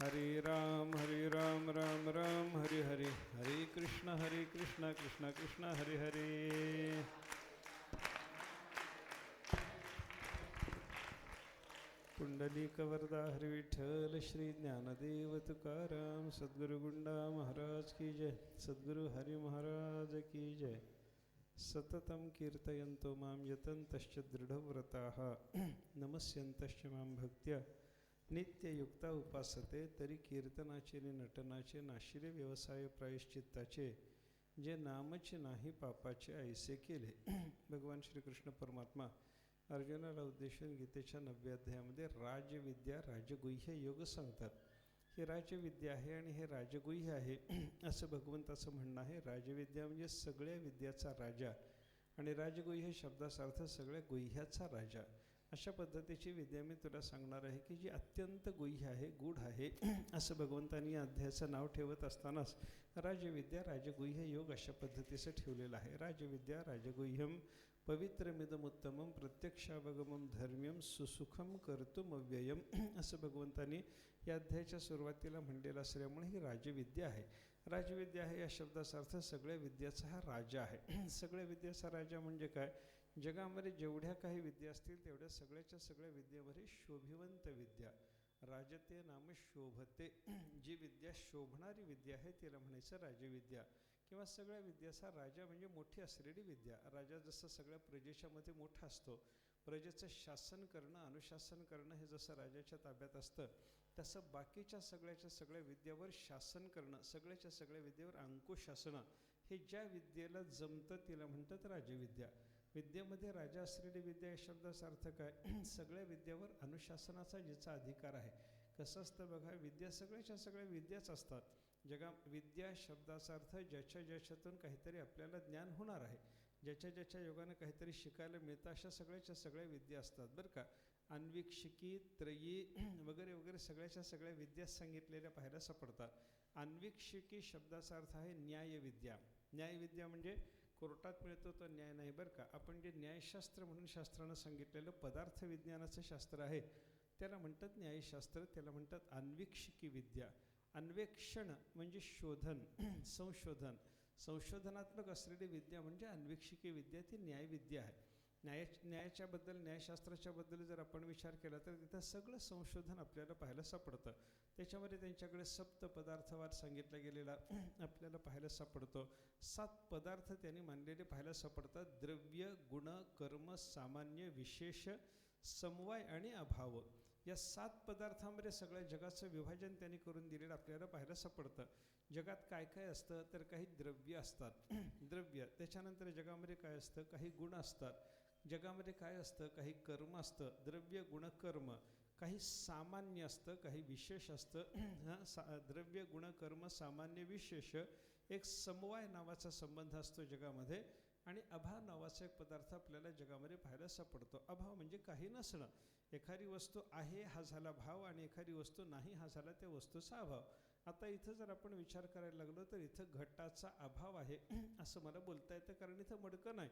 हरे राम राम राम हरे हरे, हरे कृष्ण कृष्ण कृष्ण हरे हरे. पुंडलिक वरदा हरि विठ्ठल श्री ज्ञानदेव तुकाराम सद्गुरु गुंडा महाराज की जय. सद्गुरु हरि महाराज की जय. सततं कीर्तयन्तो मां यतन्तश्च दृढव्रताः नमस्यन्तश्च मां भक्त्या नित्ययुक्ता उपासते. तरी कीर्तनाचे आणि नटनाचे नाशिले व्यवसाय प्रायश्चित्ताचे जे नामचे नाही पापाचे ऐसे केले. भगवान श्रीकृष्ण परमात्मा अर्जुनाला उद्देशून गीतेच्या 9व्या अध्यायामध्ये राजविद्या राजगुह्य योग सांगतात. हे राजविद्या आहे आणि हे राजगुह्य आहे असं भगवंताचं म्हणणं आहे. राजविद्या म्हणजे सगळ्या विद्याचा राजा आणि राजगुह्य शब्दाचा अर्थ सगळ्या गुह्याचा राजा. अशा पद्धतीची विद्या मी तुला सांगणार आहे की जी अत्यंत गुह्य आहे, गूढ आहे असं भगवंतांनी या अध्यायाचं नाव ठेवत असतानाच राजविद्या राजगुह्य योग अशा पद्धतीचं ठेवलेलं आहे. राजविद्या राजगुह्यम पवित्रमिदमुत्तमं प्रत्यक्षावगमं धर्म्यम सुसुखम कर्तुमव्ययम असं भगवंतांनी या अध्यायाच्या सुरुवातीला म्हणलेलं असल्यामुळे ही राजविद्या आहे. राजविद्या आहे या शब्दाचा अर्थ सगळ्या विद्याचा हा राजा आहे. सगळ्या विद्याचा राजा म्हणजे काय? जगामध्ये जेवढ्या काही विद्या असतील तेवढ्या सगळ्याच्या सगळ्या विद्येमध्ये शोभिवंत विद्या. राजते नाम शोभते. जी विद्या शोभणारी विद्या आहे तिला म्हणायचं राजविद्या किंवा सगळ्या विद्याचा राजा म्हणजे मोठी असलेली विद्या. राजा जसं सगळ्या प्रजेच्या मध्ये मोठा असतो, प्रजेचं शासन करणं अनुशासन करणं हे जसं राजाच्या ताब्यात असतं, तसं बाकीच्या सगळ्याच्या सगळ्या विद्यावर शासन करणं, सगळ्याच्या सगळ्या विद्येवर अंकुश असणं हे ज्या विद्येला जमतं तिला म्हणतात राजविद्या. विद्येमध्ये राजा असलेली विद्या या शब्दाचा अर्थ काय? सगळ्या विद्यावर अनुशासनाचा जिचा अधिकार आहे. कसं असतं बघा, विद्या सगळ्याच्या सगळ्या विद्याच असतात. विद्या शब्दाचा अर्थ ज्याच्या ज्याच्यातून काहीतरी आपल्याला ज्ञान होणार आहे, ज्याच्या ज्याच्या योगानं काहीतरी शिकायला मिळतं, अशा सगळ्याच्या सगळ्या विद्या असतात बरं का. अन्वीक्षिकी त्रयी वगैरे वगैरे सगळ्याच्या सगळ्या विद्या सांगितलेल्या पाहायला सापडतात. अन्वीक्षिकी शब्दाचा अर्थ आहे न्यायविद्या. न्यायविद्या म्हणजे कोर्टात मिळतो तो न्याय नाही बरं का. आपण जे न्यायशास्त्र म्हणून शास्त्रानं सांगितलेलं पदार्थ विज्ञानाचं शास्त्र आहे त्याला म्हणतात न्यायशास्त्र, त्याला म्हणतात अन्वीक्षिकी विद्या. अन्वेक्षण म्हणजे शोधन, संशोधन, संशोधनात्मक असलेली विद्या म्हणजे अन्वीक्षिकी विद्या, ती न्यायविद्या आहे. न्यायाच्याबद्दल न्यायशास्त्राच्याबद्दल जर आपण विचार केला तर तिथं सगळं संशोधन आपल्याला पाहायला सापडतं. त्याच्यामध्ये त्यांच्याकडे सप्त पदार्थवाद सांगितला गेलेला आपल्याला पाहायला सापडतो. 7 पदार्थ त्यांनी मानलेले पाहायला सापडतात. द्रव्य, गुण, कर्म, सामान्य, विशेष, समवाय आणि अभाव. या 7 पदार्थांमध्ये सगळ्या जगाचं विभाजन त्यांनी करून दिलेलं आपल्याला पाहायला सापडतं. जगात काय काय असतं तर काही द्रव्य असतात, द्रव्य. त्याच्यानंतर जगामध्ये काय असतं? काही गुण असतात. जगामध्ये काय असतं? काही कर्म असतं, द्रव्य गुण कर्म. काही सामान्य असतं, काही विशेष असतं. द्रव्य गुण कर्म सामान्य विशेष. एक समवाय नावाचा संबंध असतो जगामध्ये. आणि अभाव नावाचा एक पदार्थ आपल्याला जगामध्ये पाहायला सापडतो. अभाव म्हणजे काही नसणं. एखादी वस्तू आहे हा झाला भाव आणि एखादी वस्तू नाही हा झाला त्या वस्तूचा अभाव. आता इथं जर आपण विचार करायला लागलो तर इथं घटाचा अभाव आहे असं मला बोलता येतं, कारण इथं मडकं नाही.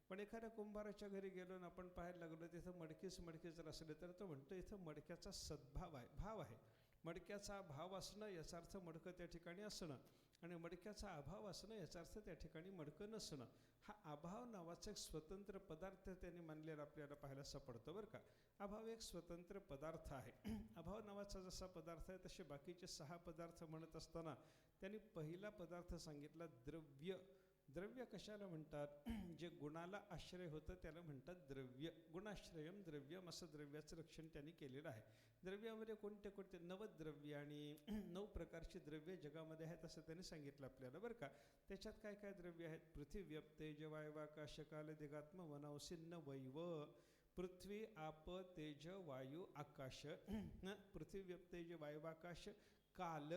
पण एखाद्या कुंभाराच्या घरी गेलो आणि आपण पाहायला लागलो तिथं मडकी जर असले तर तो म्हणतो इथं मडक्याचा सद्भाव आहे, भाव आहे. मडक्याचा भाव असणं याचा अर्थ मडकं त्या ठिकाणी असणं आणि मडक्याचा अभाव असणं याचा अर्थ त्या ठिकाणी मडकं नसणं. हा अभाव नावाचा एक स्वतंत्र पदार्थ त्यांनी मानलेला आपल्याला पाहायला सापडतो बरं का. अभाव एक स्वतंत्र पदार्थ आहे. अभाव नावाचा जसा पदार्थ आहे तसे बाकीचे 6 पदार्थ म्हणत असताना त्यांनी पहिला पदार्थ सांगितला द्रव्य. द्रव्य कशाला म्हणतात? जे गुणाला आश्रय होतं त्याला म्हणतात द्रव्य. गुणाश्रयम द्रव्यम असं द्रव्याचं लक्षण त्यांनी केलेलं आहे. द्रव्यामध्ये कोणते कोणते 9 द्रव्य आणि 9 प्रकारची द्रव्य जगामध्ये आहेत असं त्यांनी सांगितलं आपल्याला बरं का. त्याच्यात काय काय द्रव्य आहेत? पृथ्वी आप तेज वायवाकाश काल दिगात्म वनवसिन्न वैव. पृथ्वी आप तेज वायू आकाश. पृथ्वी आप तेज वायवाकाश काल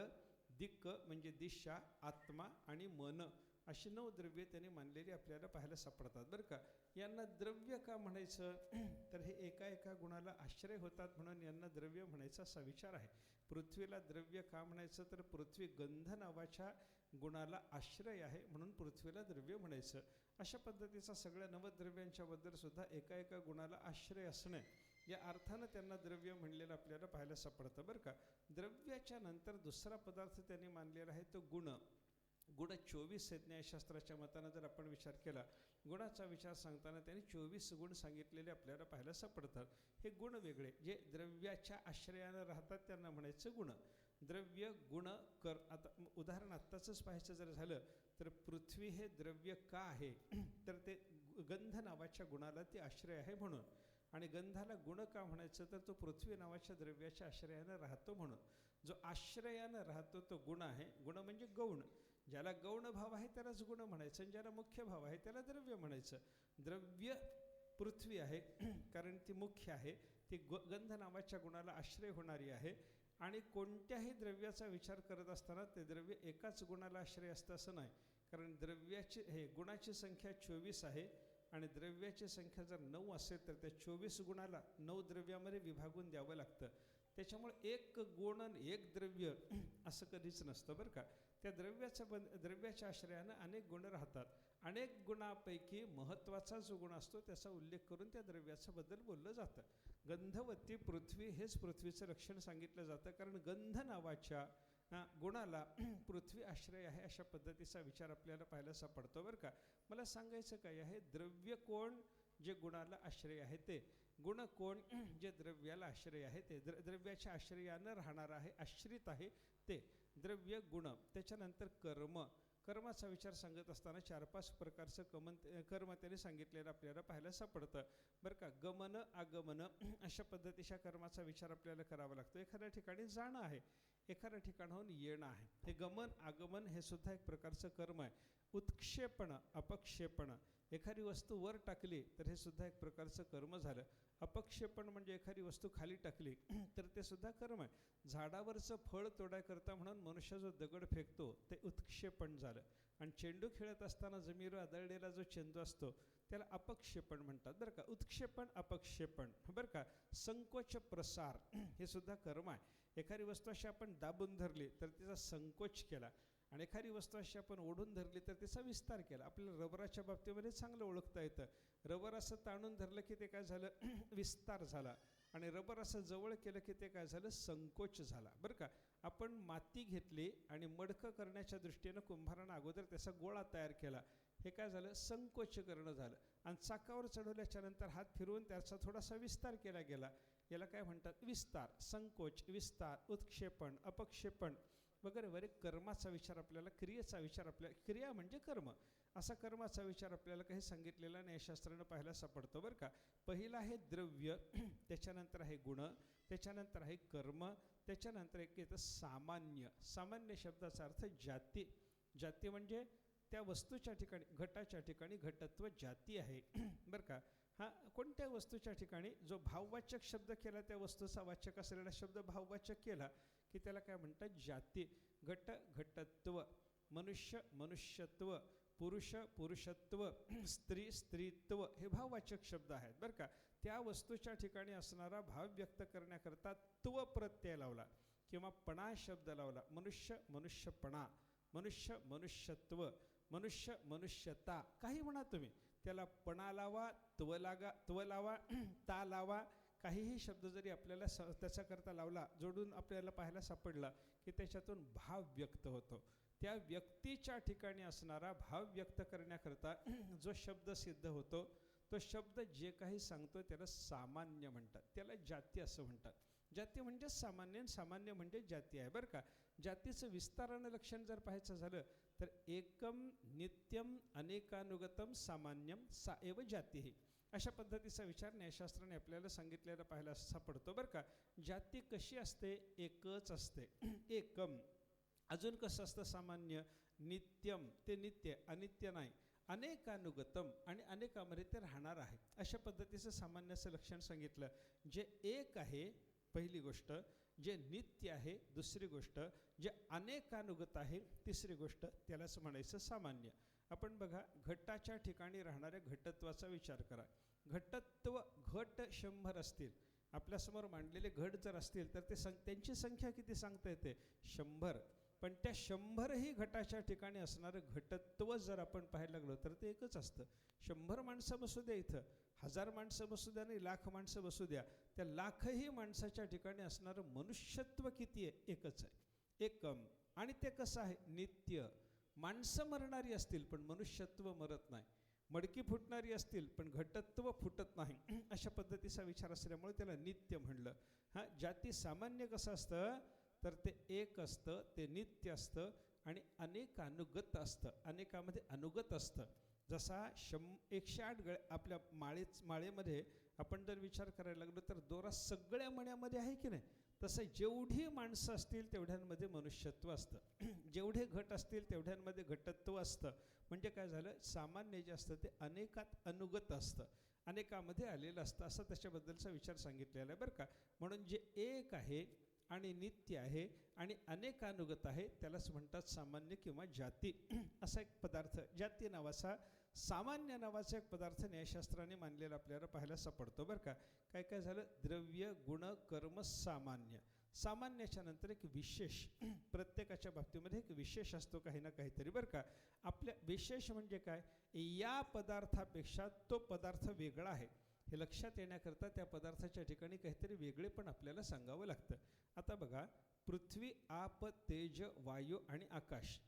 दिक्क म्हणजे दिशा, आत्मा आणि मन अशी 9 द्रव्ये त्यांनी मानलेली आपल्याला पाहायला सापडतात बरं का. यांना द्रव्य का म्हणायचं तर हे एका एका गुणाला आश्रय होतात म्हणून यांना द्रव्य म्हणायचा असा विचार आहे. पृथ्वीला द्रव्य का म्हणायचं तर पृथ्वी गंध नावाच्या गुणाला आश्रय आहे म्हणून पृथ्वीला द्रव्य म्हणायचं. अशा पद्धतीचा सगळ्या 9 द्रव्यांच्या बद्दल सुद्धा एका एका गुणाला आश्रय असणे या अर्थानं त्यांना द्रव्य म्हणलेलं आपल्याला पाहायला सापडतं बरं का. द्रव्याच्या नंतर दुसरा पदार्थ त्यांनी मानलेला आहे तो गुण. गुण 24 आहेत. न्यायशास्त्राच्या मतानं जर आपण विचार केला, गुणाचा विचार सांगताना त्यांनी 24 गुण सांगितलेले आपल्याला पाहायला सापडतात. हे गुण वेगळे जे द्रव्याच्या आश्रयानं राहतात त्यांना म्हणायचं गुण. द्रव्य गुण कर. आता उदाहरण आत्ताचंच पाहायचं जर झालं तर पृथ्वी हे द्रव्य का आहे तर ते गंध नावाच्या गुणाला ती आश्रय आहे म्हणून. आणि गंधाला गुण का म्हणायचं तर तो पृथ्वी नावाच्या द्रव्याच्या आश्रयानं राहतो म्हणून. जो आश्रयानं राहतो तो गुण आहे. गुण म्हणजे गौण. ज्याला गौण भाव आहे त्यालाच गुण म्हणायचं, आणि ज्याला मुख्य भाव आहे त्याला द्रव्य म्हणायचं. द्रव्य पृथ्वी आहे कारण ती मुख्य आहे, ती गंध नावाच्या गुणाला आश्रय होणारी आहे. आणि कोणत्याही द्रव्याचा विचार करत असताना ते द्रव्य एकाच गुणाला आश्रय असतं असं नाही, कारण द्रव्याची गुणाची संख्या 24 आहे आणि द्रव्याची संख्या जर 9 असेल तर त्या 24 गुणाला 9 द्रव्यामध्ये विभागून द्यावं लागतं. त्याच्यामुळे एक गुण एक द्रव्य असं कधीच नसतं बरं का. त्या द्रव्याच्या आश्रयानं अनेक गुण राहतात. अनेक गुणापैकी महत्त्वाचा जो गुण असतो त्याचा उल्लेख करून त्या द्रव्याच्या बद्दल बोललं जातं. गंधवती पृथ्वी हेच पृथ्वीचं लक्षण सांगितलं जातं, कारण गंध नावाच्या गुणाला पृथ्वी आश्रय आहे अशा पद्धतीचा विचार आपल्याला पाहायला सापडतो बरं का. मला सांगायचं काय आहे, द्रव्य कोण जे गुणाला आश्रय आहे ते, गुण कोण जे द्रव्याला आश्रय आहे ते, द्रव्याच्या आश्रयानं राहणार आहे, आश्रित आहे ते. द्रव्य गुण. त्याच्यानंतर कर्म. कर्माचा विचार सांगत असताना 4-5 प्रकारचं कर्म त्याने सांगितलेलं आपल्याला पाहायला सापडतं बरं का. गमन आगमन अशा पद्धतीच्या कर्माचा विचार आपल्याला करावा लागतो. एखाद्या ठिकाणी जाणं आहे, एखाद्या ठिकाणाहून येणं आहे, हे गमन आगमन हे सुद्धा एक प्रकारचं कर्म आहे. उत्क्षेपण अपक्षेपण. एखादी वस्तू वर टाकली तर हे सुद्धा एक प्रकारचं कर्म झालं. अपक्षेपण म्हणजे एखादी वस्तू खाली टाकली तर ते सुद्धा कर्म आहे. झाडावरचं फळ तोडायकरता म्हणून मनुष्य जो दगड फेकतो ते उत्क्षेपण झालं. आणि चेंडू खेळत असताना जमिनीवर आदळलेला जो चेंडू असतो त्याला अपक्षेपण म्हणतात बरं का. उत्क्षेपण अपक्षेपण बरं का. संकोच प्रसार हे सुद्धा कर्म आहे. एखादी वस्तू अशी आपण दाबून धरली तर तिचा संकोच केला, आणि एखादी वस्तू अशी आपण ओढून धरली तर तिचा विस्तार केला. आपल्याला रबराच्या बाबतीमध्ये चांगलं ओळखता येतं. रबर असं ताणून धरलं की ते काय झालं, विस्तार झाला, आणि रबर असं जवळ केलं की ते काय झालं, संकोच झाला बरं का. आपण माती घेतली आणि मडकं करण्याच्या दृष्टीनं कुंभारानं अगोदर त्याचा गोळा तयार केला, हे काय झालं, संकोच करणं झालं. आणि चाकावर चढवल्याच्या नंतर हात फिरवून त्याचा थोडासा विस्तार केला गेला, याला काय म्हणतात, विस्तार. संकोच, विस्तार, उत्क्षेपण, अपक्षेपण वगैरे वगैरे कर्माचा विचार आपल्याला, क्रियेचा विचार आपल्याला, क्रिया म्हणजे कर्म, असा कर्माचा विचार आपल्याला काही सांगितलेला न्यायशास्त्रानं पाहायला सापडतो बरं का. पहिला आहे द्रव्य, त्याच्यानंतर आहे गुण, त्याच्यानंतर आहे कर्म, त्याच्यानंतर एक येतं सामान्य. सामान्य शब्दाचा अर्थ जाती. जाती म्हणजे त्या वस्तूच्या ठिकाणी, घटाच्या ठिकाणी घटत्व जाती आहे बरं का. हा कोणत्या वस्तूच्या ठिकाणी जो भाववाचक शब्द केला, त्या वस्तूचा वाचक असलेला शब्द भाववाचक केला की त्याला काय म्हणतात, जाती. घट घटत्व, मनुष्य मनुष्यत्व, पुरुष पुरुषत्व, स्त्री स्त्रीत्व हे भाववाचक शब्द आहेत बरं का. त्या वस्तूच्या ठिकाणी असणारा भाव व्यक्त करण्याकरता त्व प्रत्यय लावला किंवा पणा शब्द लावला. मनुष्य मनुष्यपणा, मनुष्य मनुष्यत्व, मनुष्य मनुष्यता, काही म्हणा तुम्ही, त्याला पणा लावा, त्व लावा, ता लावा, काहीही शब्द जरी आपल्याला त्याच्याकरता लावला, जोडून आपल्याला पाहायला सापडला की त्याच्यातून भाव व्यक्त होतो. त्या व्यक्तीच्या ठिकाणी असणारा भाव व्यक्त करण्याकरता जो शब्द सिद्ध होतो तो शब्द जे काही सांगतो त्याला सामान्य म्हणतात, त्याला जाती असं म्हणतात. जाती म्हणजे सामान्य, सामान्य म्हणजे जाती आहे बरं का. जातीचं विस्तारानं लक्षण जर पाहायचं झालं तर एकम नित्यम अनेकानुगतम सामान्यम सा एव जाती, अशा पद्धतीचा विचार न्यायशास्त्राने आपल्याला सांगितलेला पाहायला सापडतो बरं का. जाती कशी असते, एकच असते, एकम. अजून कसं असतं सामान्य, नित्यम, ते नित्य, अनित्य नाही, अनेकानुगतम, आणि अनेकामध्ये ते राहणार आहे, अशा पद्धतीचं सामान्याचं लक्षण सांगितलं. जे एक आहे पहिली गोष्ट, जे नित्य आहे दुसरी गोष्ट, जे अनेकानुगत आहे तिसरी गोष्ट, त्यालाच म्हणायचं सामान्य. आपण बघा, घटाच्या ठिकाणी राहणाऱ्या घटत्वाचा विचार करा. घटत्व, घट 100 असतील, आपल्यासमोर मांडलेले घट जर असतील तर ते त्यांची संख्या किती सांगता येते, 100. पण त्या 100ही घटाच्या ठिकाणी असणारं घटत्व जर आपण पाहायला लागलो तर ते एकच असतं. 100 माणसं बसू द्या इथं, 1000 माणसं बसू द्या आणि लाख माणसं बसू द्या, त्या लाखही माणसाच्या ठिकाणी असणारं मनुष्यत्व किती आहे? एकच आहे, एकम. आणि ते कसं आहे? नित्य. माणसं मरणारी असतील पण मनुष्यत्व मरत नाही, मडकी फुटणारी असतील पण घटत्व फुटत नाही, अशा पद्धतीचा विचार असल्यामुळे त्याला नित्य म्हणलं. हां, जाती सामान्य कसं असतं तर ते एक असतं, ते नित्य असतं आणि अनेकानुगत असतं, अनेकामध्ये अनुगत असतं. जसा 108 आपल्या माळेमध्ये आपण जर विचार करायला लागलो तर दोरा सगळ्या मण्यामध्ये आहे की नाही, तसं जेवढी माणसं असतील तेवढ्यांमध्ये मनुष्यत्व असतं, जेवढे घट असतील तेवढ्यांमध्ये घटत्व असतं. म्हणजे काय झालं? सामान्य जे असतं ते अनेकात अनुगत असतं, अनेकामध्ये आलेलं असतं, असं त्याच्याबद्दलचा विचार सांगितलेला आहे बरं का. म्हणून जे एक आहे आणि नित्य आहे आणि अनेकानुगत आहे त्यालाच म्हणतात सामान्य किंवा जाती. असा एक पदार्थ, जाती नावाचा, सामान्य नावाचा एक पदार्थ न्यायशास्त्राने मानलेला आपल्याला पाहायला सापडतो बरं का. काय काय झालं? द्रव्य, गुण, कर्म, सामान्य. सामान्याच्या नंतर एक विशेष, प्रत्येकाच्या बाबतीमध्ये एक विशेष असतो काही ना काहीतरी बरं का. आपल्या विशेष म्हणजे काय? या पदार्थापेक्षा तो पदार्थ वेगळा आहे हे लक्षात येण्याकरता त्या पदार्थाच्या ठिकाणी काहीतरी वेगळे पण आपल्याला सांगावं लागतं. आता बघा, पृथ्वी, आप, तेज, वायू आणि आकाश,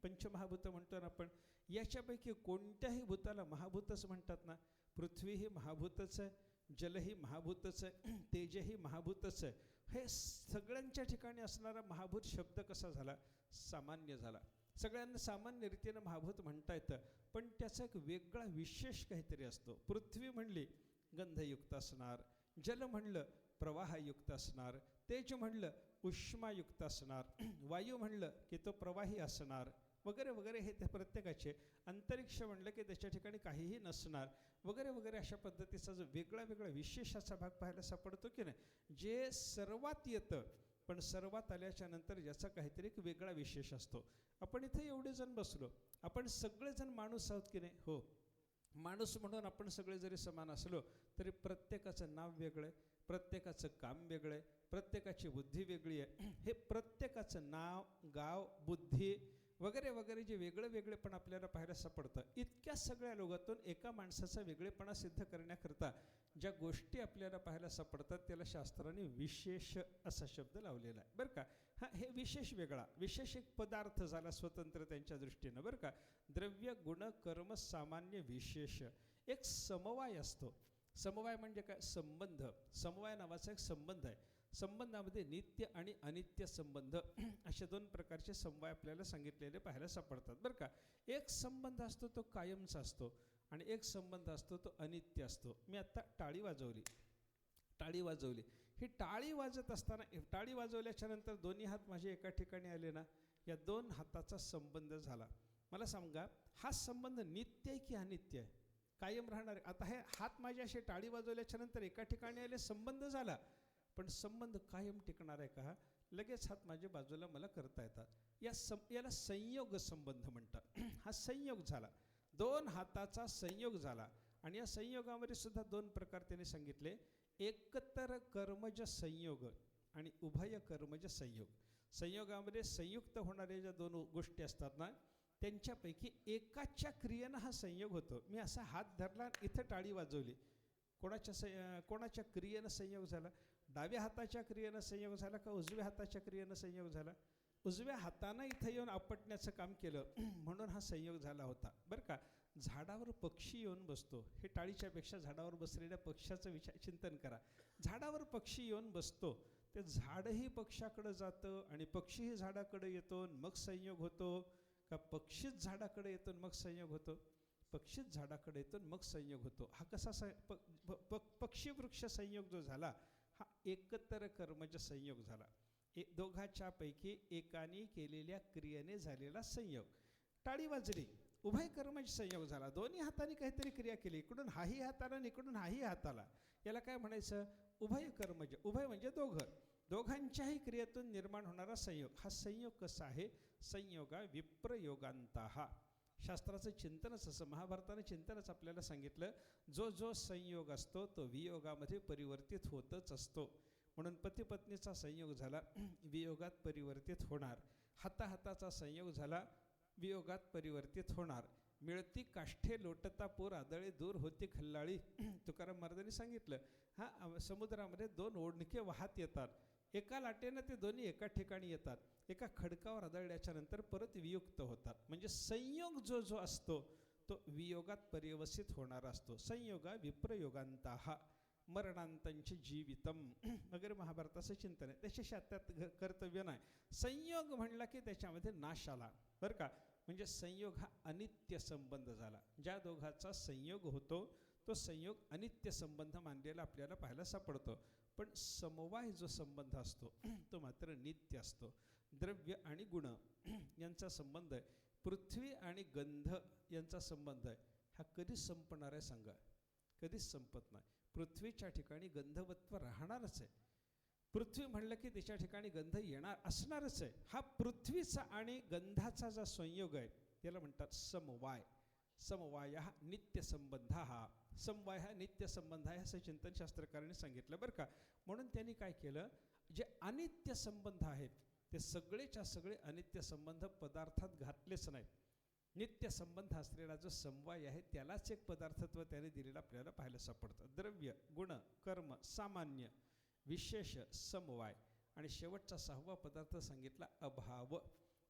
पंचमहाभूत म्हणतो ना आपण. याच्यापैकी कोणत्याही भूताला महाभूतच म्हणतात ना. पृथ्वी ही महाभूतच आहे, जलही महाभूतच आहे, तेजही महाभूतच आहे. हे सगळ्यांच्या ठिकाणी असणारा महाभूत शब्द कसा झाला? सामान्य झाला. सगळ्यांना सामान्य रीतीनं महाभूत म्हणता येतं, पण त्याचा एक वेगळा विशेष काहीतरी असतो. पृथ्वी म्हणली गंधयुक्त असणार, जल म्हणलं प्रवाहयुक्त असणार, तेज म्हणलं उष्मायुक्त असणार, वायू म्हणलं की तो प्रवाही असणार, वगैरे वगैरे. हे त्या प्रत्येकाचे. अंतरिक्ष म्हणलं की त्याच्या ठिकाणी काहीही नसणार, वगैरे वगैरे. अशा पद्धतीचा जो वेगळा वेगळा विशेषाचा भाग पाहायला सापडतो की नाही, जे सर्वात येतं पण सर्वात आल्याच्या नंतर याचा काहीतरी एक वेगळा विशेष असतो. आपण इथे एवढे जण बसलो, आपण सगळेजण माणूस आहोत की नाही? हो, माणूस म्हणून आपण सगळे जरी समान असलो तरी प्रत्येकाचं नाव वेगळं आहे, प्रत्येकाचं काम वेगळं आहे, प्रत्येकाची बुद्धी वेगळी आहे. हे प्रत्येकाचं नाव, गाव, बुद्धी वगैरे वगैरे जे वेगळं वेगळेपण आपल्याला पाहायला सापडतं. इतक्या सगळ्या लोकांतून एका माणसाचा वेगळेपणा सिद्ध करण्याकरता ज्या गोष्टी आपल्याला पाहायला सापडतात त्याला शास्त्राने विशेष असा शब्द लावलेला आहे बरं का. हां, हे विशेष वेगळा, विशेष एक पदार्थ झाला स्वतंत्र त्यांच्या दृष्टीनं बरं का. द्रव्य, गुण, कर्म, सामान्य, विशेष. एक समवाय असतो. समवाय म्हणजे काय? संबंध. समवाय नावाचा एक संबंध आहे. संबंधामध्ये नित्य आणि अनित्य संबंध असे दोन प्रकारचे समवाय आपल्याला सांगितलेले पाहायला सापडतात बरं का. एक संबंध असतो तो कायमचा असतो आणि एक संबंध असतो तो अनित्य असतो. मी आत्ता टाळी वाजवली. ही टाळी वाजत असताना, टाळी वाजवल्याच्या नंतर दोन्ही हात माझे एका ठिकाणी आले ना, या दोन हाताचा संबंध झाला. मला सांगा, हा संबंध नित्य आहे की अनित्य आहे? कायम राहणार आहे. आता हे हात माझे असे टाळी वाजवल्याच्या नंतर एका ठिकाणी आले, संबंध झाला, पण संबंध कायम टिकणार आहे का? लगेच हात माझ्या बाजूला मला करता येतात. याला संयोग संबंध म्हणतात. हा संयोग झाला, दोन हाताचा संयोग झाला. आणि या संयोगामध्ये सुद्धा दोन प्रकार त्याने सांगितले, एकतर कर्मज संयोग आणि उभय कर्मज संयोग. संयोगामध्ये संयुक्त होणाऱ्या ज्या दोन गोष्टी असतात ना, त्यांच्यापैकी एकाच्या क्रियेनं हा संयोग होतो. मी असा हात धरला, इथं टाळी वाजवली, कोणाच्या क्रियेनं संयोग झाला? डाव्या हाताच्या क्रियेनं संयोग झाला का उजव्या हाताच्या क्रियेनं संयोग झाला? उजव्या हातानं इथं येऊन आपटण्याचं काम केलं म्हणून हा संयोग झाला होता बरं का. झाडावर पक्षी येऊन बसतो, हे टाळीच्यापेक्षा झाडावर बसलेल्या पक्ष्याचं चिंतन करा. झाडावर पक्षी येऊन बसतो, ते झाडही पक्षाकडं जातं आणि पक्षीही झाडाकडे येतो, मग संयोग होतो का पक्षीच झाडाकडे येतो मग संयोग होतो? पक्षीच झाडाकडे येतो मग संयोग होतो. हा कसा पक्षी वृक्ष संयोग जो झाला हा एकतर कर्मज संयोग झाला. दोघांच्या पैकी एकाने केलेल्या क्रियेने झालेला संयोग. टाळी वाजली, उभय कर्मज संयोग झाला. दोन्ही हाताने काहीतरी क्रिया केली, इकडून हाही हाताला आणि इकडून हाही हाताला. याला काय म्हणायचं? उभय कर्मज. उभय म्हणजे दोघं, दोघांच्याही क्रियेतून निर्माण होणारा संयोग. हा संयोग कसा आहे? संयोगा विप्रयोगांतः. शास्त्राचं चिंतनच असं, महाभारतानं चिंतनच आपल्याला सांगितलं, जो संयोग असतो तो वियोगामध्ये परिवर्तित होतच असतो. म्हणून पती पत्नीचा संयोग झाला, वियोगात परिवर्तित होणार. हाताहाताचा संयोग झाला, वियोगात परिवर्तित होणार. मिळती काष्ठे लोटता पूर आदळे दूर होती खल्लाळी. तुकाराम महाराजांनी सांगितलं, समुद्रामध्ये दोन ओढणके वाहत येतात, एका लाटेनं ते दोन्ही एका ठिकाणी येतात, एका खडकावर आदळल्याच्या नंतर परत वियुक्त होतात. म्हणजे संयोग जो असतो तो वियोगात पर्यवसित होणारा असतो. संयोगा विप्रयोगांताः मरणांतंच जीवितम वगैरे महाभारताचं चिंतन आहे. त्याच्याशी त्यात कर्तव्य नाही. संयोग म्हणला की त्याच्यामध्ये नाश आला बरं का. म्हणजे संयोग हा अनित्य संबंध झाला. ज्या दोघाचा संयोग होतो तो संयोग अनित्य संबंध मानलेला आपल्याला पाहायला सापडतो. पण समवाय जो संबंध असतो तो मात्र नित्य असतो. द्रव्य आणि गुण यांचा संबंध आहे. पृथ्वी आणि गंध यांचा संबंध आहे. हा कधीच संपणार आहे सांगा? कधीच संपत नाही. पृथ्वीच्या ठिकाणी गंधवत्व राहणारच आहे. पृथ्वी म्हणलं की त्याच्या ठिकाणी गंध येणार असणारच आहे. हा पृथ्वीचा आणि गंधाचा जो संयोग आहे त्याला म्हणतात समवाय. समवाय हा नित्य संबंध, हा समवाय हा नित्य संबंध आहे असं चिंतन शास्त्रकारांनी सांगितलं बरं का. म्हणून त्यांनी काय केलं, जे अनित्य संबंध आहेत ते सगळेच्या सगळे अनित्य संबंध पदार्थात घातलेच नाहीत. नित्य संबंध असलेला जो समवाय आहे त्यालाच एक पदार्थत्व त्याने दिलेलं आपल्याला पाहायला सापडतं. द्रव्य, गुण, कर्म, सामान्य, विशेष, समवाय आणि शेवटचा 6वा पदार्थ सांगितला अभाव.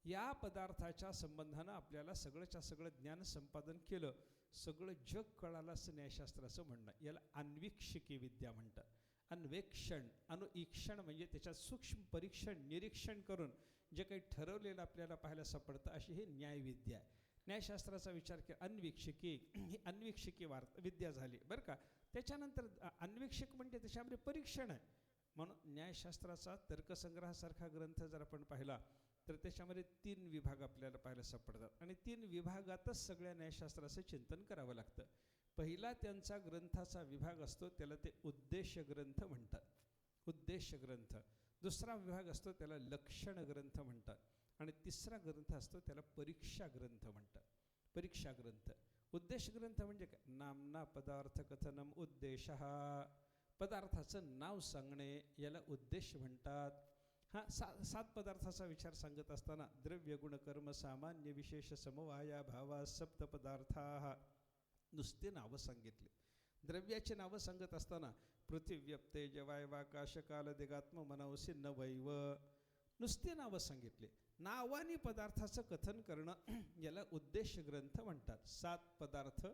या पदार्थाच्या संबंधानं आपल्याला सगळंच्या सगळं ज्ञान संपादन केलं, सगळं जग कळालं असं न्यायशास्त्राचं म्हणणं. याला अन्वीक्षिकी विद्या म्हणतात. अन्वेक्षण, अनुईक्षण म्हणजे त्याच्यात सूक्ष्म परीक्षण निरीक्षण करून जे काही ठरवलेलं आपल्याला पाहायला सापडतं अशी ही न्यायविद्या आहे. न्यायशास्त्राचा विचार केला अन्वीक्षिकी, ही अन्वीक्षिकी विद्या झाली बरं का. त्याच्यानंतर अन्वीक्षक म्हणजे त्याच्यामध्ये परीक्षण आहे. म्हणून न्यायशास्त्राचा तर्कसंग्रहासारखा ग्रंथ जर आपण पाहिला तर त्याच्यामध्ये 3 विभाग आपल्याला पाहायला सापडतात आणि 3 विभागातच सगळ्या न्यायशास्त्राचं चिंतन करावं लागतं. पहिला त्यांचा ग्रंथाचा विभाग असतो त्याला ते उद्देश ग्रंथ म्हणतात, उद्देश ग्रंथ. दुसरा विभाग असतो त्याला लक्षण ग्रंथ म्हणतात आणि तिसरा ग्रंथ असतो त्याला परीक्षा ग्रंथ म्हणतात, परीक्षा ग्रंथ. उद्देश ग्रंथ म्हणजे काय? नामना पदार्थ कथनम उद्देशः, पदार्थाचं नाव सांगणे याला उद्देश म्हणतात. 7 पदार्थाचा विचार सांगत असताना द्रव्य, गुण, कर्म, सामान्य, विशेष, समवाया, भावा, सप्त पदार्था नुसते नावं सांगितले. द्रव्याची नावं सांगत असताना पृथिव्यप्ते जवायवाकाश काल दिगात्म मनवसी नवैव नुसते नावं सांगितले. नावानी पदार्थाचं कथन करणं याला उद्देश ग्रंथ म्हणतात. 7 पदार्थ,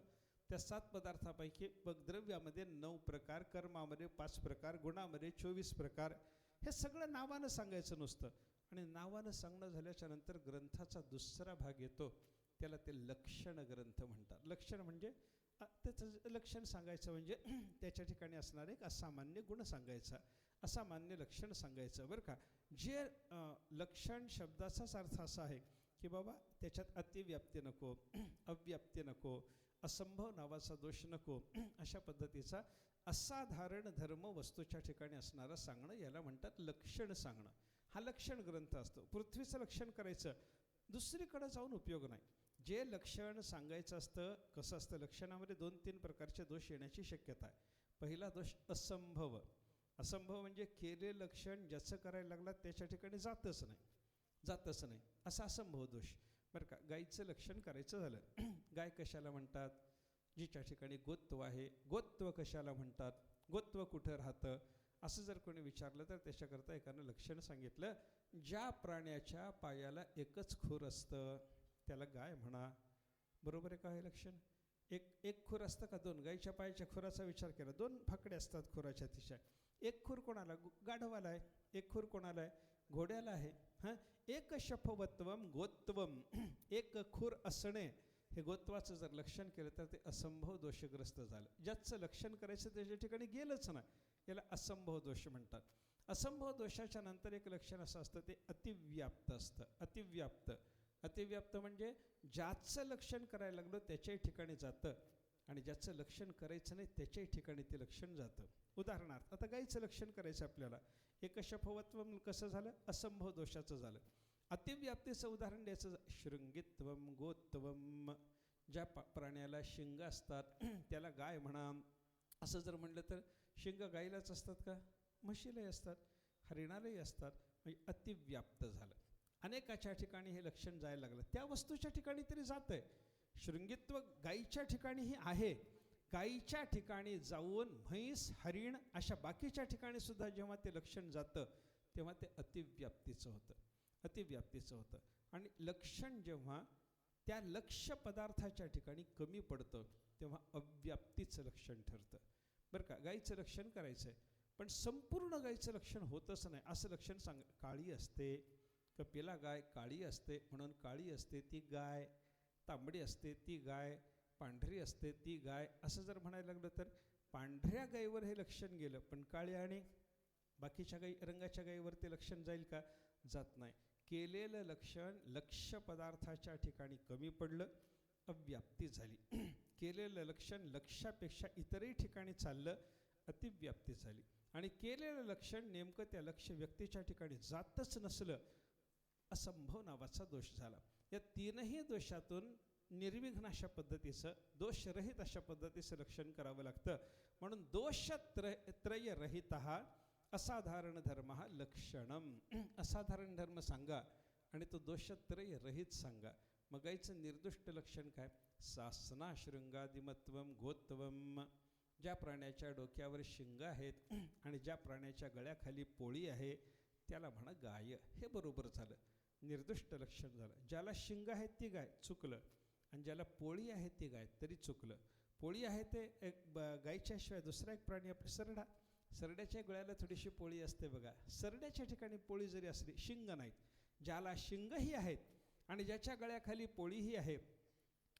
त्या 7 पदार्थापैकी द्रव्यामध्ये 9 प्रकार, कर्मामध्ये 5 प्रकार, गुणामध्ये 24 प्रकार. हे सगळं नावानं सांगायचं नुसतं. आणि नावानं सांगणं झाल्याच्या नंतर ग्रंथाचा दुसरा भाग येतो त्याला ते लक्षण ग्रंथ म्हणतात. लक्षण म्हणजे त्याचं लक्षण सांगायचं म्हणजे त्याच्या ठिकाणी असणारे एक असामान्य गुण सांगायचा, असामान्य लक्षण सांगायचं बरं का. जे लक्षण शब्दाचाच अर्थ असा आहे की बाबा त्याच्यात अतिव्याप्ती नको, अव्याप्ती नको, असंभव नावाचा दोष नको, अशा पद्धतीचा असाधारण धर्म वस्तूच्या ठिकाणी असणारं सांगणं याला म्हणतात लक्षण सांगणं. हा लक्षण ग्रंथ असतो. पृथ्वीचं लक्षण करायचं, दुसरीकडे जाऊन उपयोग नाही. जे लक्षण सांगायचं असतं कसं असतं, लक्षणामध्ये 2-3 प्रकारचे दोष येण्याची शक्यता आहे. पहिला दोष असंभव. असंभव म्हणजे केले लक्षण ज्याचं करायला लागला त्याच्या ठिकाणी जातच नाही, जातच नाही, असा असंभव दोष बरं का. गाईचं लक्षण करायचं झालं, गाय कशाला म्हणतात? जिच्या ठिकाणी गोत्व आहे. गोत्व कशाला म्हणतात? गोत्व कुठं राहतं असं जर कोणी विचारलं तर त्याच्याकरता एकानं लक्षण सांगितलं, ज्या प्राण्याच्या पायाला एकच खूर असतं त्याला गाय म्हणा. बरोबर आहे का हे लक्षण? एक खूर असतं का 2? गायीच्या पायाच्या खुराचा विचार केला, 2 फाकडे असतात खुराच्या तिच्या. एक खूर कोणाला? गाढवाला आहे. एक खूर कोणाला आहे? घोड्याला आहे. एक शफवत्वम गोत्वम, एक खूर असणे, हे गोत्वाचं जर लक्षण केलं तर ते असंभव दोषग्रस्त झालं. ज्याचं लक्षण करायचं त्याच्या ठिकाणी गेलंच ना, याला असंभव दोष म्हणतात. असंभव दोषाच्या नंतर एक लक्षण असं असतं ते अतिव्याप्त असतं. अतिव्याप्त, अतिव्याप्त म्हणजे ज्याचं लक्षण करायला लागलं त्याच्याही ठिकाणी जातं आणि ज्याचं लक्षण करायचं नाही त्याच्याही ठिकाणी ते लक्षण जातं. उदाहरणार्थ आता गाईचं लक्षण करायचं आपल्याला, एकशफवत्वम कसं झालं? असंभव दोषाचं झालं. अतिव्याप्तीचं उदाहरण द्यायचं, शृंगित्वम गोत्वम, ज्या प्राण्याला शिंग असतात त्याला गाय म्हणा. असं जर म्हणलं तर शिंग गाईलाच असतात का? म्हशीलाही असतात, हरिणालाही असतात. म्हणजे अतिव्याप्त झालं. अनेकाच्या ठिकाणी हे लक्षण जायला लागलं, त्या वस्तूच्या ठिकाणी तरी जातं आहे शृंगीत्व गायीच्या ठिकाणीही आहे. गायीच्या ठिकाणी जाऊन म्हैस, हरिण अशा बाकीच्या ठिकाणी सुद्धा जेव्हा ते लक्षण जातं तेव्हा ते अतिव्याप्तीचं होतं, अतिव्याप्तीचं होतं. आणि लक्षण जेव्हा त्या लक्ष्य पदार्थाच्या ठिकाणी कमी पडतं तेव्हा अव्याप्तीचं लक्षण ठरतं. बरं का, गायीचं लक्षण करायचं आहे, पण संपूर्ण गायीचं लक्षण होतच नाही असं लक्षण सांग. काळी असते, कपिला गाय काळी असते म्हणून काळी असते ती गाय, तांबडी असते ती गाय, पांढरी असते ती गाय, असं जर म्हणायला लागलं तर पांढऱ्या गायीवर हे लक्षण गेलं, पण काळ्या आणि बाकीच्या गायी रंगाच्या गायीवर ते लक्षण जाईल का? जात नाही. केलेलं लक्षण लक्ष्य पदार्थाच्या ठिकाणी कमी पडलं, अव्याप्ती झाली. केलेलं लक्षण लक्ष्यापेक्षा इतरही ठिकाणी चाललं, अतिव्याप्ती झाली. आणि केलेलं लक्षण नेमकं त्या लक्ष्य व्यक्तीच्या ठिकाणी जातच नसलं, असंभव नावाचा दोष झाला. या तीनही दोषातून निर्विघ्न अशा पद्धतीचं, दोषरहित अशा पद्धतीचं लक्षण करावं लागतं. म्हणून दोषत्रयरहित असाधारण धर्म लक्षणम. असाधारण धर्म सांगा आणि तो दोषत्रय रहित सांगा. मग गायचं निर्दुष्ट लक्षण काय? सासना शृंगादिमत्वम गोत्वम. ज्या प्राण्याच्या डोक्यावर शिंग आहेत आणि ज्या प्राण्याच्या गळ्याखाली पोळी आहे त्याला म्हणा गाय. हे बरोबर झालं, निर्दुष्ट लक्षण झालं. ज्याला शिंग आहेत ती गाय, चुकलं. आणि ज्याला पोळी आहे ती गाय, तरी चुकलं. पोळी आहे ते एक गायच्या शिवाय दुसरा एक प्राणी आपला सरडा. सरड्याच्या गळ्याला थोडीशी पोळी असते बघा. सरड्याच्या ठिकाणी पोळी जरी असली, शिंग नाहीत. ज्याला शिंगही आहेत आणि ज्याच्या गळ्याखाली पोळीही आहे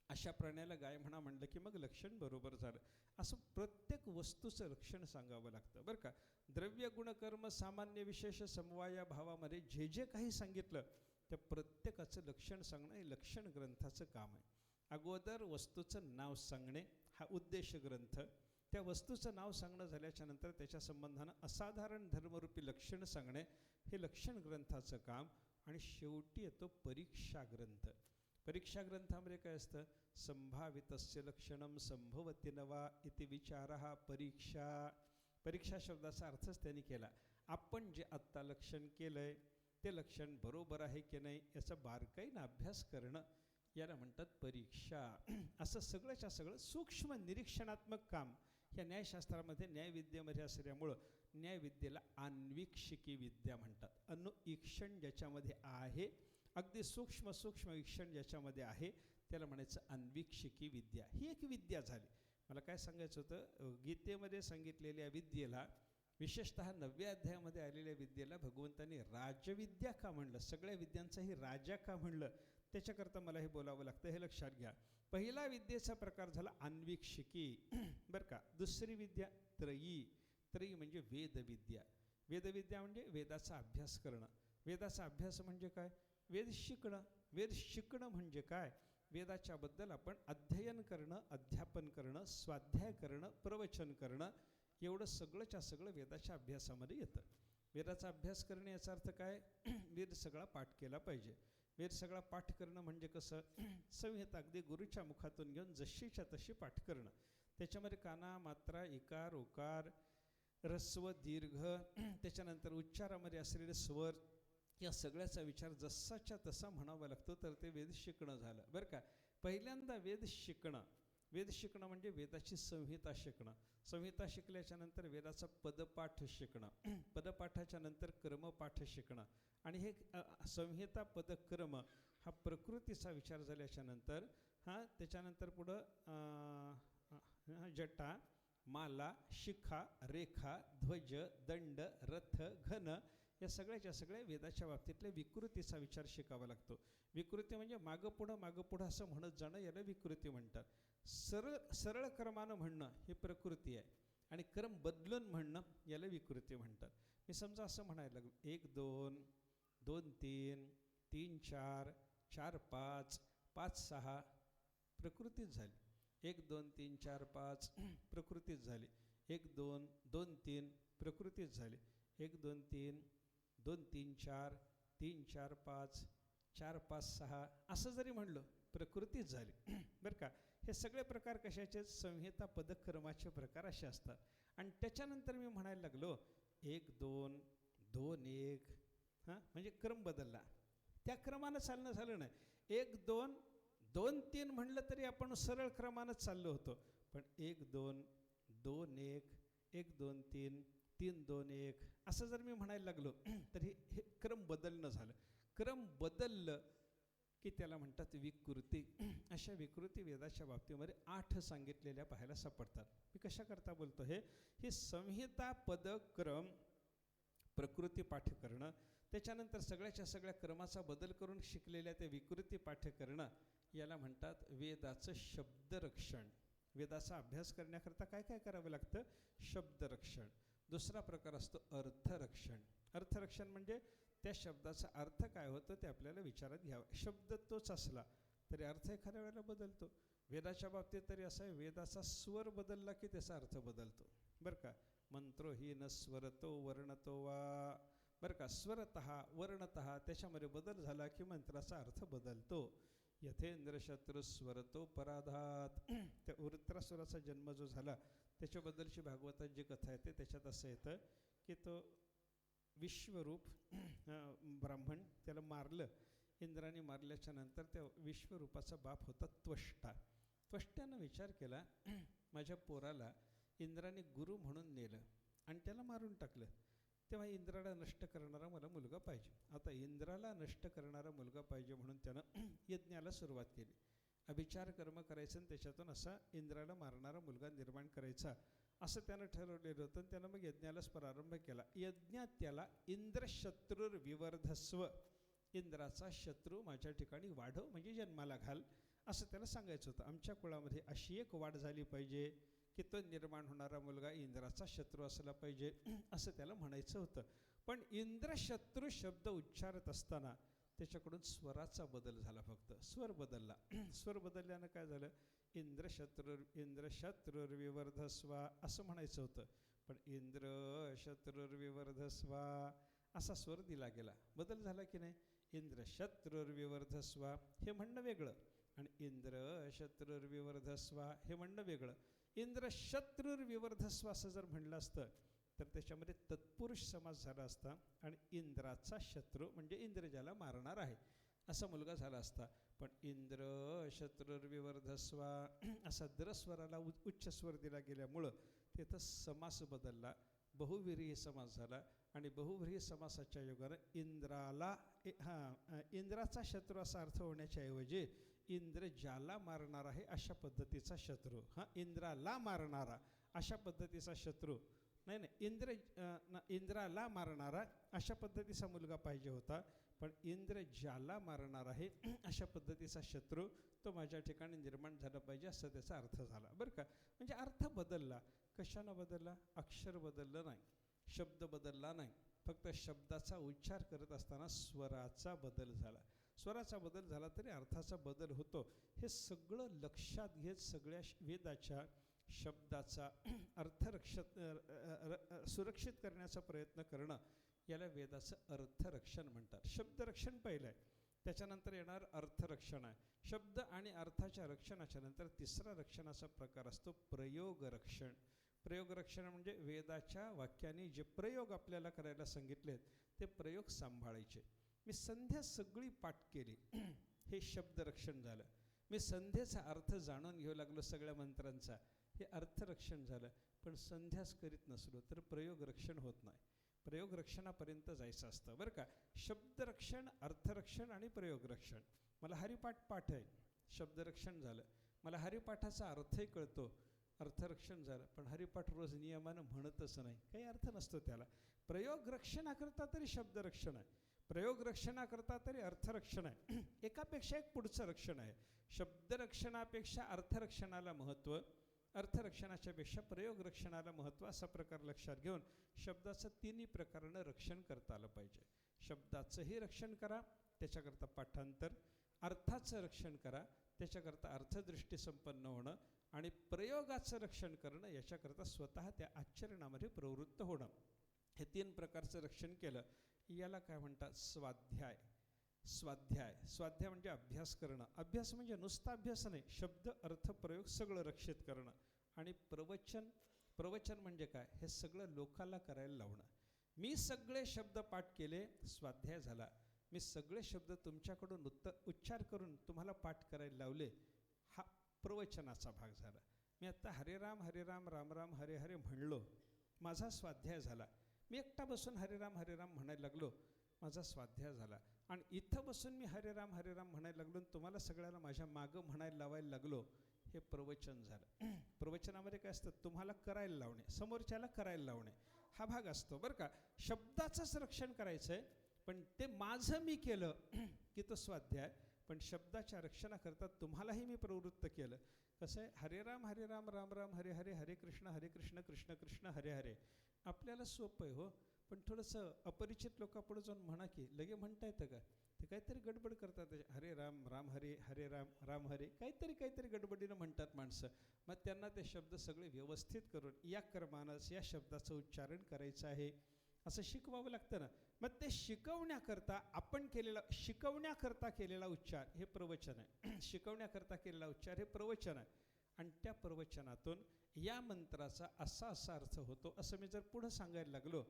अशा प्राण्याला गाय म्हणा म्हणलं की मग लक्षण बरोबर झालं. असं प्रत्येक वस्तूचं लक्षण सांगावं लागतं बरं का. द्रव्य गुणकर्म सामान्य विशेष समवाया भावामध्ये जे जे काही सांगितलं त्या प्रत्येकाचं लक्षण सांगणं हे लक्षण ग्रंथाचं काम आहे. अगोदर वस्तूचं नाव सांगणे हा उद्देश ग्रंथ. त्या वस्तूचं नाव सांगणं झाल्याच्या नंतर त्याच्या संबंधानं असाधारण धर्मरूपी लक्षण सांगणे हे लक्षण ग्रंथाचं काम. आणि शेवटी येतो परीक्षा ग्रंथ. परीक्षा ग्रंथामध्ये काय असतं? संभावितस्य लक्षणम संभवती नवा इति विचारः परीक्षा. परीक्षा शब्दाचा अर्थच त्यांनी केला. आपण जे आत्ता लक्षण केलंय ते लक्षण बरोबर आहे की नाही याचा बारकाईनं अभ्यास करणं याला म्हणतात परीक्षा. असं सगळंच्या सगळं सूक्ष्म निरीक्षणात्मक काम ह्या न्यायशास्त्रामध्ये न्यायविद्येमध्ये असल्यामुळं न्यायविद्येला अन्वीक्षिकी विद्या म्हणतात. अनुईक्षण ज्याच्यामध्ये आहे, अगदी सूक्ष्म सूक्ष्म वीक्षण ज्याच्यामध्ये आहे त्याला म्हणायचं अन्वीक्षिकी विद्या. ही एक विद्या झाली. मला काय सांगायचं होतं, गीतेमध्ये सांगितलेल्या विद्येला, विशेषतः 9व्या अध्यायामध्ये आलेल्या विद्येला भगवंतांनी राजविद्या का म्हणलं? सगळ्या विद्यांचाही राजा का म्हणलं? त्याच्याकरता मला हे बोलावं लागतं, हे लक्षात घ्या. पहिला विद्येचा प्रकार झाला अन्वीक्षिकी बरं का. दुसरी विद्या त्रयी. त्रयी म्हणजे वेदविद्या. वेदविद्या म्हणजे वेदाचा अभ्यास करणं. वेदाचा अभ्यास म्हणजे काय? वेद शिकणं. वेद शिकणं म्हणजे काय? वेदाच्याबद्दल आपण अध्ययन करणं, अध्यापन करणं, स्वाध्याय करणं, प्रवचन करणं, एवढं सगळंच्या सगळं वेदाच्या अभ्यासामध्ये येतं. वेदाचा अभ्यास करणे याचा अर्थ काय? वेद सगळा पाठ केला पाहिजे. वेद सगळा पाठ करणं म्हणजे कसं? संहिता अगदी गुरुच्या मुखातून घेऊन जशीच्या तशी पाठ करणं. त्याच्यामध्ये काना, मात्रा, इकार, उकार, ऱ्हस्व, दीर्घ, त्याच्यानंतर उच्चारामध्ये असलेले स्वर, या सगळ्याचा विचार जसाच्या तसा म्हणावा लागतो, तर ते वेद शिकणं झालं बरं का. पहिल्यांदा वेद शिकणं. वेद शिकणं म्हणजे वेदाची संहिता शिकणं. संहिता शिकल्याच्या नंतर वेदाचा पदपाठ शिकणं. पदपाठाच्या नंतर क्रमपाठ शिकणं. आणि हे संहिता पदक्रम हा प्रकृतीचा विचार झाल्याच्या नंतर त्याच्यानंतर पुढं जटा, माला, शिखा, रेखा, ध्वज, दंड, रथ, घन या सगळ्याच्या सगळ्या वेदाच्या बाबतीतल्या विकृतीचा विचार शिकावा लागतो. विकृती म्हणजे मागं पुढं असं म्हणत जाणं याला विकृती म्हणतात. सरळ क्रमानं म्हणणं ही प्रकृती आहे आणि क्रम बदलून म्हणणं याला विकृती म्हणतात. मी समजा असं म्हणायला लागलो 1 2 2 3 3 4 4 5 5 6 प्रकृतीच झाली. 1 2 3 4 5 प्रकृतीच झाली. 1 2 2 3 प्रकृतीच झाली. 1 2 3 2 3 4 3 4 5 4 5 6 असं जरी म्हणलं प्रकृतीच झाली बरं का. हे सगळे प्रकार कशाचे? संहिता पदक्रमाचे प्रकार असे असतात. आणि त्याच्यानंतर मी म्हणायला लागलो 1 2 2 1 म्हणजे क्रम बदलला. त्या क्रमानं चालणं झालं नाही. 1 2 2-3 म्हणलं तरी आपण सरळ क्रमानंच चाललो होतो. पण 1-2, 2-1, 1-2-3, 3-2-1 असं जर मी म्हणायला लागलो तर हे क्रम बदलणं झालं. क्रम बदललं की त्याला म्हणतात विकृती. अशा विकृती वेदाच्या बाबतीमध्ये 8 सांगितलेल्या पाहायला सापडतात. मी कशा करता बोलतो हे संहिता पद क्रम प्रकृती पाठ करणं, त्याच्यानंतर सगळ्याच्या सगळ्या क्रमाचा बदल करून शिकलेल्या त्या विकृती पाठ करणं, याला म्हणतात वेदाचं शब्दरक्षण. वेदाचा अभ्यास करण्याकरता काय काय करावं लागतं? शब्दरक्षण. दुसरा प्रकार असतो अर्थरक्षण. अर्थरक्षण म्हणजे त्या शब्दाचा अर्थ काय होतं ते आपल्याला विचारात घ्यावं. शब्द तोच असला तरी अर्थ एखाद्या वेळेला बदलतो. वेदाच्या बाबतीत तरी असं आहे, वेदाचा स्वर बदलला की त्याचा अर्थ बदलतो बरं का. मंत्रो ही न स्वरतो वर्णतो वा, बरं का. स्वरतः वर्णतः त्याच्यामध्ये बदल झाला की मंत्राचा अर्थ बदलतो. यथेंद्र शत्रू स्वरतो पराधात. त्या वृत्रासुराचा जन्म जो झाला त्याच्याबद्दलची भागवतात जी कथा येते त्याच्यात असं येतं की तो विश्वरूप ब्राह्मण त्याला मारलं. इंद्राने मारल्याच्या नंतर त्या विश्वरूपाचा बाप होता त्वष्टा. त्वष्ट्यानं विचार केला, माझ्या पोराला इंद्राने गुरु म्हणून नेलं आणि त्याला मारून टाकलं, तेव्हा इंद्राला नष्ट करणारा मला मुलगा पाहिजे. आता इंद्राला नष्ट करणारा मुलगा पाहिजे म्हणून त्यानं यज्ञाला सुरुवात केली. अभिचार कर्म करायचं आणि त्याच्यातून असा इंद्राला मारणारा मुलगा निर्माण करायचा असं त्यानं ठरवलेलं होतं. त्यानं मग यज्ञालाच प्रारंभ केला. यज्ञात त्याला इंद्रशत्रुर्विवर्धस्व, इंद्राचा शत्रू माझ्या ठिकाणी वाढव म्हणजे जन्माला घाल असं त्याला सांगायचं होतं. आमच्या कुळामध्ये अशी एक वाढ झाली पाहिजे की तो निर्माण होणारा मुलगा इंद्राचा शत्रू असला पाहिजे असं त्याला म्हणायचं होतं. पण इंद्रशत्रू शब्द उच्चारत असताना त्याच्याकडून स्वराचा बदल झाला. फक्त स्वर बदलला. स्वर बदलल्यानं काय झालं? इंद्रशत्रुर्विवर्धस्वा असं म्हणायचं होतं, पण इंद्रशत्रुर्विवर्धस्वा असा स्वर दिला गेला. बदल झाला की नाही? इंद्रशत्रुर्विवर्धस्वा हे म्हणणं वेगळं आणि इंद्रशत्रुर्विवर्धस्वा हे म्हणणं वेगळं. इंद्रशत्रुर्विवर्धस्वा असं जर म्हणलं असतं तर त्याच्यामध्ये तत्पुरुष समास झाला असता आणि इंद्राचा शत्रू म्हणजे इंद्र ज्याला मारणार आहे असा मुलगा झाला असता. पण इंद्रशत्रुर्विवर्धस्वा असा द्रस्वराला उच्च स्वर दिला गेल्यामुळं तिथं समास बदलला, बहुव्रीही समास झाला आणि बहुव्रीही समासाच्या योगानं इंद्राला इंद्राचा शत्रू असा अर्थ होण्याच्या ऐवजी इंद्र ज्याला मारणार आहे अशा पद्धतीचा शत्रू, इंद्राला मारणारा अशा पद्धतीचा शत्रू नाही, इंद्राला मारणारा अशा पद्धतीचा मुलगा पाहिजे होता. पण इंद्र ज्याला मारणार आहे अशा पद्धतीचा शत्रू तो माझ्या ठिकाणी निर्माण झाला पाहिजे असं त्याचा अर्थ झाला बरं का. म्हणजे अर्थ बदलला. कशानं बदलला? अक्षर बदललं नाही, शब्द बदलला नाही, फक्त शब्दाचा उच्चार करत असताना स्वराचा बदल झाला. स्वराचा बदल झाला तरी अर्थाचा बदल होतो. हे सगळं लक्षात घेत सगळ्या वेदाच्या शब्दाचा अर्थ सुरक्षित करण्याचा प्रयत्न करणं याला वेदाचं अर्थरक्षण म्हणतात. शब्दरक्षण पहिलं आहे, त्याच्यानंतर येणार अर्थरक्षण आहे. शब्द आणि अर्थाच्या रक्षणाच्या नंतर तिसरा रक्षणाचा प्रकार असतो प्रयोगरक्षण. प्रयोगरक्षण म्हणजे वेदाच्या वाक्याने जे प्रयोग आपल्याला करायला सांगितलेत ते प्रयोग सांभाळायचे. मी संध्या सगळी पाठ केली हे शब्दरक्षण झालं. मी संध्येचा अर्थ जाणून घेऊ लागलो सगळ्या मंत्रांचा, हे अर्थरक्षण झालं. पण संध्याच करीत नसलो तर प्रयोगरक्षण होत नाही. प्रयोगरक्षणापर्यंत जायचं असतं बरं का. शब्दरक्षण, अर्थरक्षण आणि प्रयोगरक्षण. मला हरिपाठ आहे, शब्दरक्षण झालं. मला हरिपाठाचा अर्थही कळतो, अर्थरक्षण झालं. पण हरिपाठ रोज नियमानं म्हणतच नाही, काही अर्थ नसतो त्याला. प्रयोगरक्षणाकरता तरी शब्दरक्षण आहे, प्रयोगरक्षणाकरता तरी अर्थरक्षण आहे. एकापेक्षा एक पुढचं रक्षण आहे. शब्दरक्षणापेक्षा अर्थरक्षणाला महत्त्व, अर्थरक्षणाच्या पेक्षा प्रयोगरक्षणाला महत्त्व असा प्रकार लक्षात घेऊन शब्दाचं तिन्ही प्रकारानं रक्षण करता आलं पाहिजे. शब्दाचंही रक्षण करा, त्याच्याकरता पाठांतर. अर्थाचं रक्षण करा, त्याच्याकरता अर्थदृष्टी संपन्न होणं. आणि प्रयोगाचं रक्षण करणं, याच्याकरता स्वतः त्या आचरणामध्ये प्रवृत्त होणं. हे 3 प्रकारचं रक्षण केलं याला काय म्हणतात? स्वाध्याय. स्वाध्याय स्वाध्याय म्हणजे अभ्यास करणं. अभ्यास म्हणजे नुसता अभ्यास नाही, शब्द अर्थ प्रयोग सगळं रक्षित करणं. आणि प्रवचन, प्रवचन म्हणजे काय? हे सगळं लोकाला करायला लावणं. मी सगळे शब्द पाठ केले, स्वाध्याय झाला. मी सगळे शब्द तुमच्याकडून उच्चार करून तुम्हाला पाठ करायला लावले. हा प्रवचनाचा भाग झाला. मी आत्ता हरे राम राम राम हरे हरे म्हणलो, माझा स्वाध्याय झाला. मी एकटा बसून हरे राम म्हणायला लागलो, माझा स्वाध्याय झाला. आणि इथं बसून मी हरे राम म्हणायला लागलो आणि तुम्हाला सगळ्याला माझ्या मागं म्हणायला लावायला लागलो, हे प्रवचन झालं. प्रवचनामध्ये काय असतं, तुम्हाला करायला लावणे, समोरच्याला करायला लावणे, हा भाग असतो बरं का. शब्दाचंच रक्षण करायचं आहे, पण ते माझं मी केलं की तो स्वाध्याय. पण शब्दाच्या रक्षणाकरता तुम्हालाही मी प्रवृत्त केलं. कसं आहे, हरे राम राम राम हरे हरे, हरे कृष्ण कृष्ण कृष्ण हरे हरे. आपल्याला सोपं आहे हो, पण थोडंसं अपरिचित लोकांपुढे जाऊन म्हणा की लगे म्हणता येतं का? ते काहीतरी गडबड करतात. हरे राम राम हरे, हरे राम राम हरे, काहीतरी गडबडीनं म्हणतात माणसं. मग त्यांना ते शब्द सगळे व्यवस्थित करून या क्रमानंच या शब्दाचं उच्चारण करायचं आहे असं शिकवावं लागतं ना. मग ते शिकवण्याकरता शिकवण्याकरता केलेला उच्चार हे प्रवचन आहे. शिकवण्याकरता केलेला उच्चार हे प्रवचन आहे. आणि त्या प्रवचनातून या मंत्राचा असा अर्थ होतो असं मी जर पुढं सांगायला लागलो,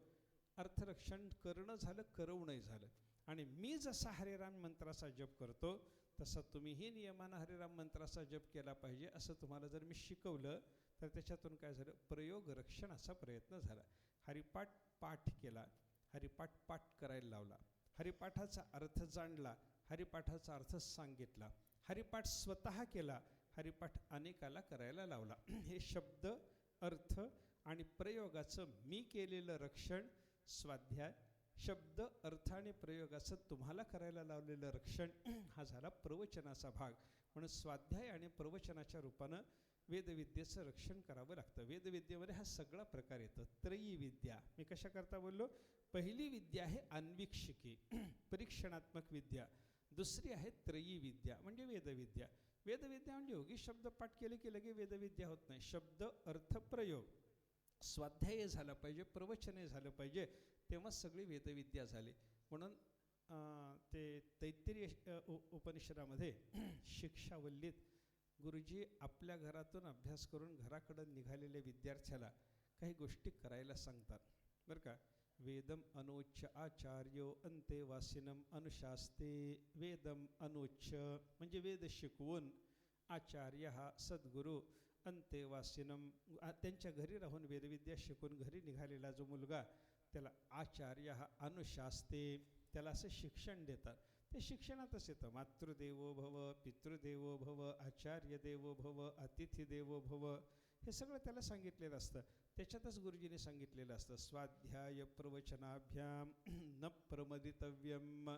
अर्थरक्षण करणं झालं, करवणंही झालं. आणि मी जसा हरेराम मंत्राचा जप करतो तसा तुम्हीही नियमानं हरेराम मंत्राचा जप केला पाहिजे असं तुम्हाला जर मी शिकवलं तर त्याच्यातून काय झालं, प्रयोग रक्षणाचा प्रयत्न झाला. हरिपाठ पाठ केला, हरिपाठ पाठ करायला लावला, हरिपाठाचा अर्थ जाणला, हरिपाठाचा अर्थ सांगितला, हरिपाठ स्वतः केला, हरिपाठ अनेकाला करायला लावला. हे शब्द अर्थ आणि प्रयोगाचं मी केलेलं रक्षण, स्वाध्याय, शब्द अर्थ आणि प्रयोगाचं तुम्हाला करायला लावलेलं रक्षण, हा झाला प्रवचनाचा भाग. म्हणून स्वाध्याय आणि प्रवचनाच्या रूपानं वेदविद्येचं रक्षण करावं लागतं. वेदविद्येमध्ये हा सगळा प्रकार येतो. त्रयी विद्या मी कशा करता बोललो, पहिली विद्या आहे अन्वीक्षिकी परीक्षणात्मक विद्या, दुसरी आहे त्रयी विद्या म्हणजे वेदविद्या. वेदविद्या म्हणजे योगी शब्द पाठ केले की लगे वेदविद्या होत नाही. शब्द अर्थ प्रयोग स्वाध्याय झाला पाहिजे, प्रवचनही झालं पाहिजे, तेव्हा सगळी वेदविद्या झाली. म्हणून ते तैत्तिरीय उपनिषदामध्ये शिक्षावल्लीत गुरुजी आपल्या घरातून अभ्यास करून घराकडं निघालेल्या विद्यार्थ्याला काही गोष्टी करायला सांगतात बरं का. वेदम अनुच्च आचार्यो अंतेवासिनम अनुशास्ते. वेदम अनुच्च म्हणजे वेद शिकवून, आचार्य हा सद्गुरू, अंतेवासिनम त्यांच्या घरी राहून वेदविद्या शिकून घरी निघालेला जो मुलगा त्याला आचार्य हा अनुशास्ते, त्याला असं शिक्षण देतात. ते शिक्षणातच येतं. मातृदेवो भव, पितृदेवो भव, आचार्य देवो भव, अतिथी देवो भव, हे सगळं त्याला सांगितलेलं असतं. त्याच्यातच गुरुजींनी सांगितलेलं असतं, स्वाध्याय प्रवचनाभ्याम न प्रमदितव्यम.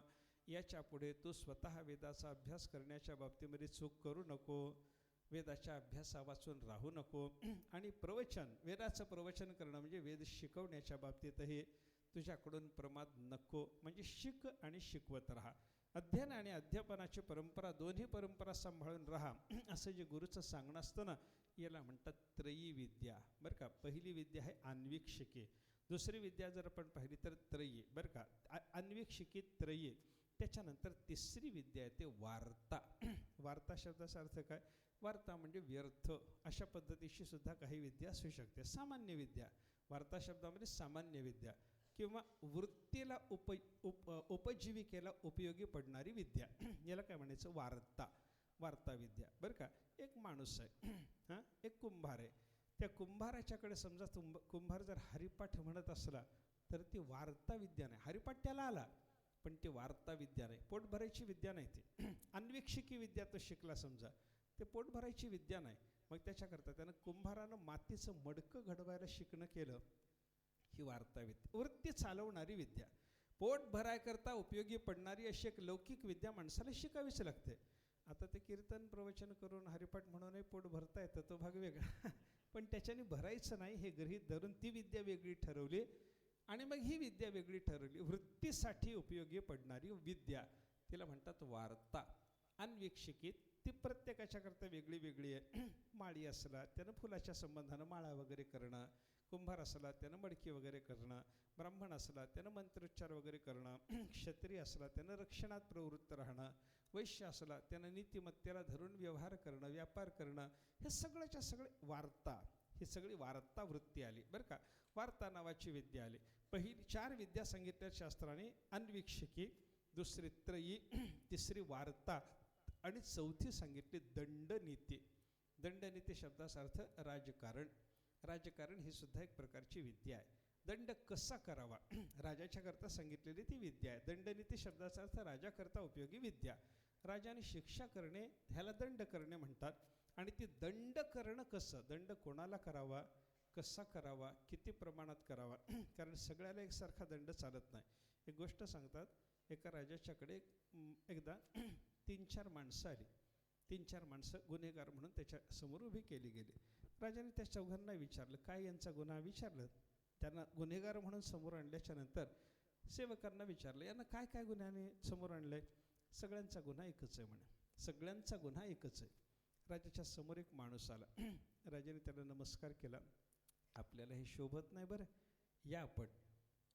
याच्या पुढे तू स्वतः वेदाचा अभ्यास करण्याच्या बाबतीमध्ये चूक करू नको, वेदाच्या अभ्यासा वाचून राहू नको. आणि प्रवचन, वेदाचं प्रवचन करणं म्हणजे वेद शिकवण्याच्या बाबतीतही तुझ्याकडून प्रमाद नको. म्हणजे शिक आणि शिकवत राहा. अध्ययन आणि अध्यापनाची परंपरा, दोन्ही परंपरा सांभाळून राहा असं जे गुरुचं सांगणं असतं ना, याला म्हणतात त्रयी विद्या बरं का. पहिली विद्या आहे अन्वीक्षिकी, दुसरी विद्या जर आपण पाहिली तर त्रयी बरं का. अन्वीक्षिकी त्रयी. त्याच्यानंतर तिसरी विद्या आहे ते वार्ता. वार्ता शब्दाचा अर्थ काय, वार्ता म्हणजे व्यर्थ, अशा पद्धतीची सुद्धा काही विद्या असू शकते. सामान्य विद्या, वार्ता शब्दामध्ये सामान्य विद्या किंवा वृत्तीला उपजीविकेला उपयोगी पडणारी विद्या, याला काय म्हणायचं, वार्ता. वार्ता विद्या बरं का. एक माणूस आहे हां, एक कुंभार आहे. त्या कुंभाराच्याकडे समजा कुंभार जर हरिपाठ म्हणत असला तर ती वार्ता विद्या नाही. हरिपाठ त्याला आला पण ती वार्ता विद्या नाही, पोट भरायची विद्या नाही ती. अन्वीक्षिकी विद्या तो शिकला समजा, ते पोट भरायची विद्या नाही. मग त्याच्याकरता त्यानं कुंभारानं मातीचं मडकं घडवायला शिकणं केलं, ही वार्ता विद्या. वृत्ती चालवणारी विद्या, पोट भरायकरता उपयोगी पडणारी अशी एक लौकिक विद्या माणसाला शिकावीच लागते. आता ते कीर्तन प्रवचन करून हरिपाठ म्हणूनही पोट भरता येतं, तो भाग वेगळा. पण त्याच्याने भरायचं नाही हे गृहीत धरून ती विद्या वेगळी ठरवली आणि मग ही विद्या वेगळी ठरवली. वृत्तीसाठी उपयोगी पडणारी विद्या, तिला म्हणतात वार्ता. अन्वीक्षिकीत ती प्रत्येकाच्याकरता वेगळी वेगळी आहे. माळी असला त्यानं फुलाच्या संबंधानं माळा वगैरे करणं, कुंभार असला त्यानं मडकी वगैरे करणं, ब्राह्मण असला त्यानं मंत्रोच्चार वगैरे करणं, क्षत्रिय असला त्यानं रक्षणात प्रवृत्त राहणं, वैश्य असला त्यानं नीतिमत्तेला धरून व्यवहार करणं, व्यापार करणं, हे सगळ्याच्या सगळे वार्ता. ही सगळी वार्ता वृत्ती आली बरं का. वार्ता नावाची विद्या आली. पहिली 4 विद्या सांगितल्या शास्त्राने, अन्वीक्षिकी, दुसरी त्रयी, तिसरी वार्ता आणि चौथी सांगितली दंडनीती. दंडनीती शब्दाचा अर्थ राजकारण. राजकारण ही सुद्धा एक प्रकारची विद्या आहे. दंड कसा करावा राजाच्या करता सांगितलेली ती विद्या आहे. दंडनीती शब्दाचा अर्थ राजाकरता उपयोगी विद्या. राजाने शिक्षा करणे ह्याला दंड करणे म्हणतात. आणि ती दंड करणं कसं, दंड कोणाला करावा, कसा करावा, किती प्रमाणात करावा, कारण सगळ्याला एकसारखा दंड चालत नाही. एक गोष्ट सांगतात, एका राजाच्याकडे एकदा 3-4 माणसं आली. 3-4 माणसं गुन्हेगार म्हणून त्याच्या समोर उभी केली गेली. राजाने त्या चौघांना विचारलं, काय यांचा गुन्हा विचारलं. त्यांना गुन्हेगार म्हणून समोर आणल्याच्या नंतर सेवकांना विचारलं, यांना काय काय गुन्ह्याने समोर आणलं आहे. सगळ्यांचा गुन्हा एकच आहे म्हणे, सगळ्यांचा गुन्हा एकच आहे. राजाच्या समोर एक माणूस आला. राजाने त्याला नमस्कार केला. आपल्याला हे शोभत नाही बरं, या आपण.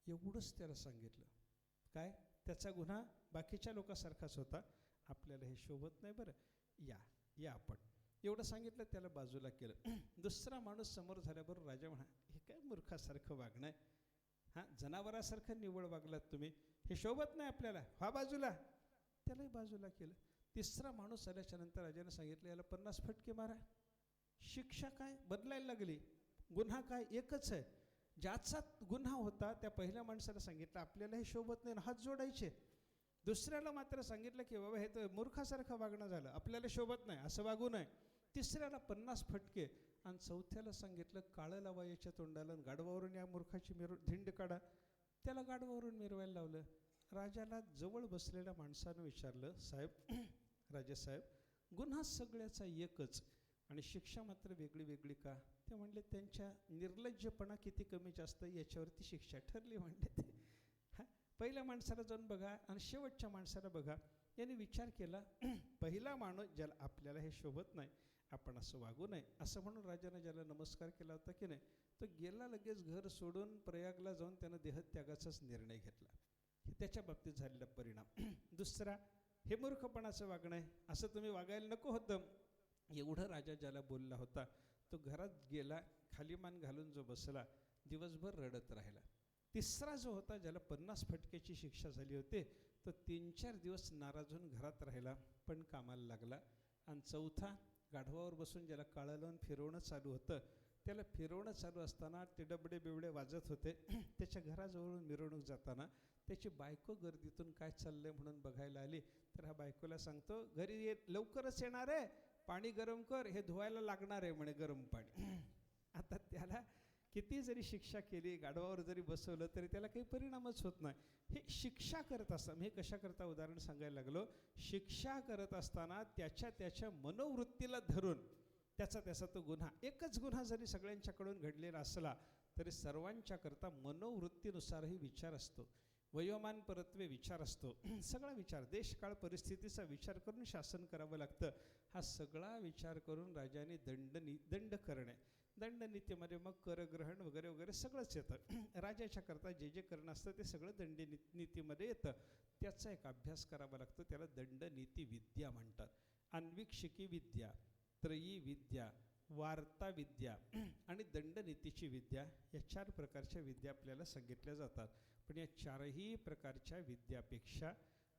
एवढंच त्याला सांगितलं. काय, त्याचा गुन्हा बाकीच्या लोकांसारखाच होता. आपल्याला हे शोभत नाही बरं, या आपण. एवढं सांगितलं, त्याला बाजूला केलं. दुसरा माणूस समोर झाल्याबरोबर राजा म्हणा, हे काय मूर्खासारखं वागणं आहे, हां जनावरासारखं निवड वागलात तुम्ही, हे शोभत नाही आपल्याला, हा बाजूला. त्यालाही बाजूला केलं. तिसरा माणूस आल्याच्या नंतर राजाने सांगितलं, याला 50 फटके मारा. शिक्षा काय बदलायला लागली, गुन्हा काय एकच आहे. ज्याचा गुन्हा होता त्या पहिल्या माणसाला सांगितलं, आपल्याला हे शोभत नाही, हात जोडायचे. दुसऱ्याला मात्र सांगितलं की बाबा हे तर मूर्खासारखं वागणं झालं, आपल्याला शोभत नाही, असं वागू नये. तिसऱ्याला 50 फटके. आणि चौथ्याला सांगितलं, काळं लावा याच्या तोंडाला, गाढवावरून या मूर्खाची धिंड काढा. त्याला गाढवावरून मिरवायला लावलं. राजाला जवळ बसलेल्या माणसानं विचारलं, साहेब, राजेसाहेब, गुन्हा सगळ्याचा एकच आणि शिक्षा मात्र वेगळी वेगळी का. ते म्हणले, त्यांच्या निर्लज्जपणा किती कमी जास्त याच्यावरती शिक्षा ठरली म्हणले ते. हां, पहिल्या माणसाला जाऊन बघा आणि शेवटच्या माणसाला बघा. याने विचार केला, पहिला माणूस ज्याला आपल्याला हे शोभत नाही, आपण असं वागू नये, असं म्हणून राजाने ज्याला नमस्कार केला होता की नाही, तो गेला लगेच घर सोडून प्रयागला जाऊन त्यानं देहत्यागाचाच निर्णय घेतला. हे त्याच्या बाबतीत झालेला परिणाम. दुसरा, हे मूर्खपणाचं वागणं आहे, असं तुम्ही वागायला नको होतं. एवढं राजा ज्याला बोलला होता तो घरात गेला, खाली मान घालून जो बसला, दिवसभर रडत राहिला. तिसरा जो होता, ज्याला 50 फटक्याची शिक्षा झाली होती, तो 3-4 दिवस नाराज होऊन घरात राहिला, पण कामाला लागला. आणि चौथा, गाढवावर बसून ज्याला काळं लावून फिरवणं चालू होतं, त्याला फिरवणं चालू असताना ते डबडे बिबडे वाजत होते. त्याच्या घराजवळून मिरवणूक जाताना त्याची बायको गर्दीतून काय चाललंय म्हणून बघायला आली. तर हा बायकोला सांगतो, घरी लवकरच येणार आहे, पाणी गरम कर, हे धुवायला लागणार आहे म्हणे गरम पाणी. आता त्याला किती जरी शिक्षा केली, गाढवावर जरी बसवलं, तरी त्याला काही परिणामच होत नाही. हे शिक्षा करत असताना, हे कशाकरता उदाहरण सांगायला लागलो, शिक्षा करत असताना त्याच्या मनोवृत्तीला धरून त्याचा तो गुन्हा, एकच गुन्हा जरी सगळ्यांच्याकडून घडलेला असला तरी सर्वांच्याकरता मनोवृत्तीनुसारही विचार असतो, वयोमान परत्वे विचार असतो. सगळा विचार, देश काळ परिस्थितीचा विचार करून शासन करावं लागतं. हा सगळा विचार करून राजाने दंड करणे. दंडनीतीमध्ये मग करग्रहण वगैरे वगैरे सगळंच येतं. राजाच्या करता जे जे करणं असतं ते सगळं दंडनीतीमध्ये येतं. त्याचा एक अभ्यास करावा लागतो, त्याला दंडनीती विद्या म्हणतात. अन्वीक्षिकी विद्या, त्रयी विद्या, वार्ता विद्या आणि दंडनीतीची विद्या, या 4 प्रकारच्या विद्या आपल्याला सांगितल्या जातात. पण या 4ही प्रकारच्या विद्यापेक्षा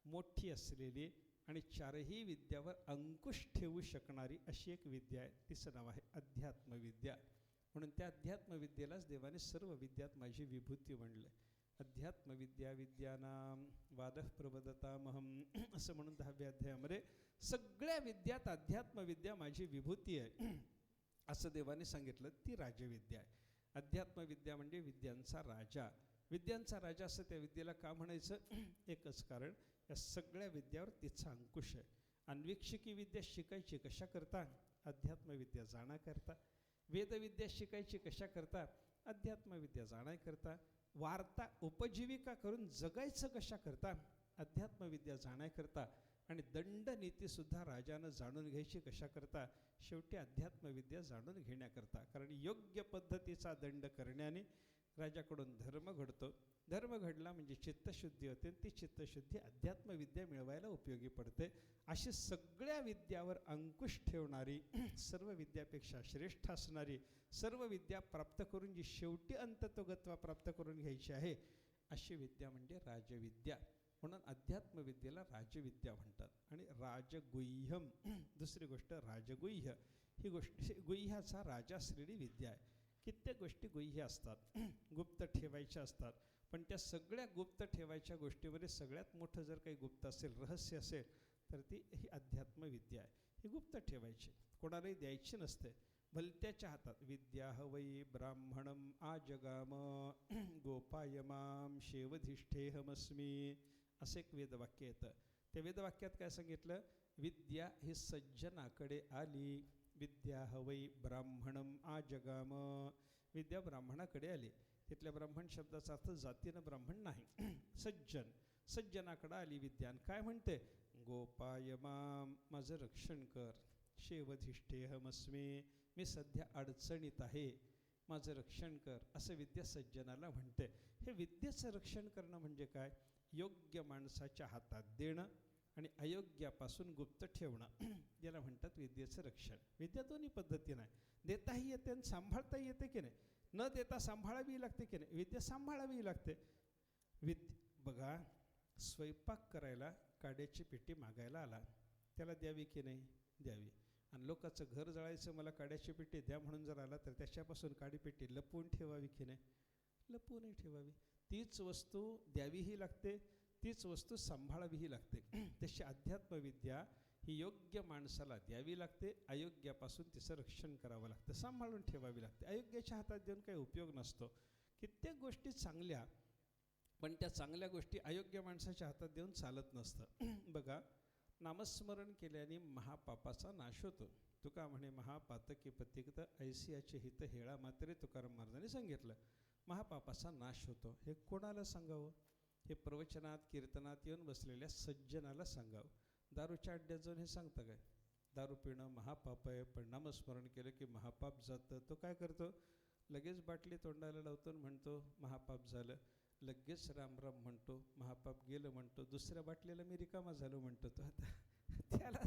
मोठी असलेली आणि 4ही विद्यावर अंकुश ठेवू शकणारी अशी एक विद्या आहे, तिचं नाव आहे अध्यात्मविद्या. म्हणून त्या अध्यात्मविद्येलाच देवाने सर्व विद्यात माझी विभूती म्हणलं. अध्यात्मविद्या विद्यानाम वादः प्रवदतामहम, असं म्हणून 10व्या अध्यायामध्ये सगळ्या विद्यात अध्यात्मविद्या माझी विभूती आहे असं देवाने सांगितलं. ती राजविद्या आहे. अध्यात्मविद्या म्हणजे विद्यांचा राजा. विद्यांचा राजा असं त्या विद्येला का म्हणायचं, एकच कारण, या सगळ्या विद्यावर तिचा अंकुश आहे. अन्वीक्षिकी विद्या शिकायची कशा करता, अध्यात्मविद्या जाण्याकरता. वेदविद्या शिकायची कशा करता, अध्यात्मविद्या जाण्याकरता. वार्ता उपजीविका करून जगायचं कशा करता, अध्यात्मविद्या जाण्याकरता. आणि दंडनीतीसुद्धा राजानं जाणून घ्यायची कशा करता, शेवटी अध्यात्मविद्या जाणून घेण्याकरता. कारण योग्य पद्धतीचा दंड करण्याने राजाकडून धर्म घडतो. धर्म घडला म्हणजे चित्तशुद्धी होते, ती चित्तशुद्धी अध्यात्मविद्या मिळवायला उपयोगी पडते. अशी सगळ्या विद्यावर अंकुश ठेवणारी, सर्व विद्यापेक्षा श्रेष्ठ असणारी, सर्व विद्या प्राप्त करून जी शेवटी अंतत्वगत्वा प्राप्त करून घ्यायची आहे, अशी विद्या म्हणजे राजविद्या. म्हणून अध्यात्मविद्येला राजविद्या म्हणतात. आणि राजगुह्यम दुसरी गोष्ट राजगुह्य, ही गोष्ट गुह्याचा राजा असलेली विद्या आहे. कित्येक गोष्टी गुह्य असतात, गुप्त ठेवायच्या असतात, पण त्या सगळ्या गुप्त ठेवायच्या गोष्टीमध्ये सगळ्यात मोठं जर काही गुप्त असेल, रहस्य असेल, तर ती ही अध्यात्मविद्या आहे. ही गुप्त ठेवायची, कोणालाही द्यायची नसते. भलत्याच्या हातात विद्या हवै ब्राह्मणम आजगाम गोपायमाम शेवधिष्ठेहमस्मी असं एक वेदवाक्य येतं. त्या वेदवाक्यात काय सांगितलं? विद्या ही सज्जनाकडे आली. विद्या हवै ब्राह्मणम आजगाम, विद्या ब्राह्मणाकडे आली. तिथल्या ब्राह्मण शब्दाचा अर्थ जातीनं ब्राह्मण नाही, सज्जन, सज्जनाकडे आली विद्या. आणि काय म्हणते? गोपाय माम, माझं रक्षण कर. शेवधिष्ठेहमस्मी, मी सध्या अडचणीत आहे, माझं रक्षण कर, असं विद्या सज्जनाला म्हणते. हे विद्येचं रक्षण करणं म्हणजे काय? योग्य माणसाच्या हातात देणं आणि अयोग्यापासून गुप्त ठेवणं, याला म्हणतात विद्येचं रक्षण. विद्या दोन्ही पद्धतीनं आहे, देताही येते आणि सांभाळताही येते की नाही. न देता सांभाळावी लागते की नाही, विद्या सांभाळावी लागते. बघा, स्वयंपाक करायला काड्याची पेटी मागायला आला, त्याला द्यावी की नाही? द्यावी. आणि लोकांचं घर जळायचं, मला काड्याची पेटी द्या म्हणून जर आला, तर त्याच्यापासून काडीपेटी लपवून ठेवावी की नाही? लपवूनही ठेवावी. तीच वस्तू द्यावीही लागते, तीच वस्तू सांभाळावीही लागते. तशी अध्यात्मविद्या ही योग्य माणसाला द्यावी लागते, अयोग्यापासून तिचं रक्षण करावं लागतं, सांभाळून ठेवावी लागते. अयोग्याच्या हातात देऊन काही उपयोग नसतो. कित्येक गोष्टी चांगल्या, पण त्या चांगल्या गोष्टी अयोग्य माणसाच्या हातात देऊन चालत नसतं. बघा, नामस्मरण केल्याने महापापाचा नाश होतो. तुका म्हणे महापातकी पतिक्त ऐसियाचे हित हेळा मात्रे, तुकाराम महाराजांनी सांगितलं. महापापाचा नाश होतो. हे कोणाला सांगावं? हे प्रवचनात कीर्तनात येऊन बसलेल्या सज्जनाला सांगावं. दारूच्या अड्ड्यात जाऊन हे सांगतं काय? दारू पिणं महापाप आहे, पण नामस्मरण केलं की महापाप जातं. तो काय करतो? लगेच बाटली तोंडाला लावतो आणि म्हणतो महापाप झालं. लगेच रामराम म्हणतो, महापाप गेलं म्हणतो. दुसऱ्या बाटलीला मी रिकामा झालो म्हणतो तो. आता त्याला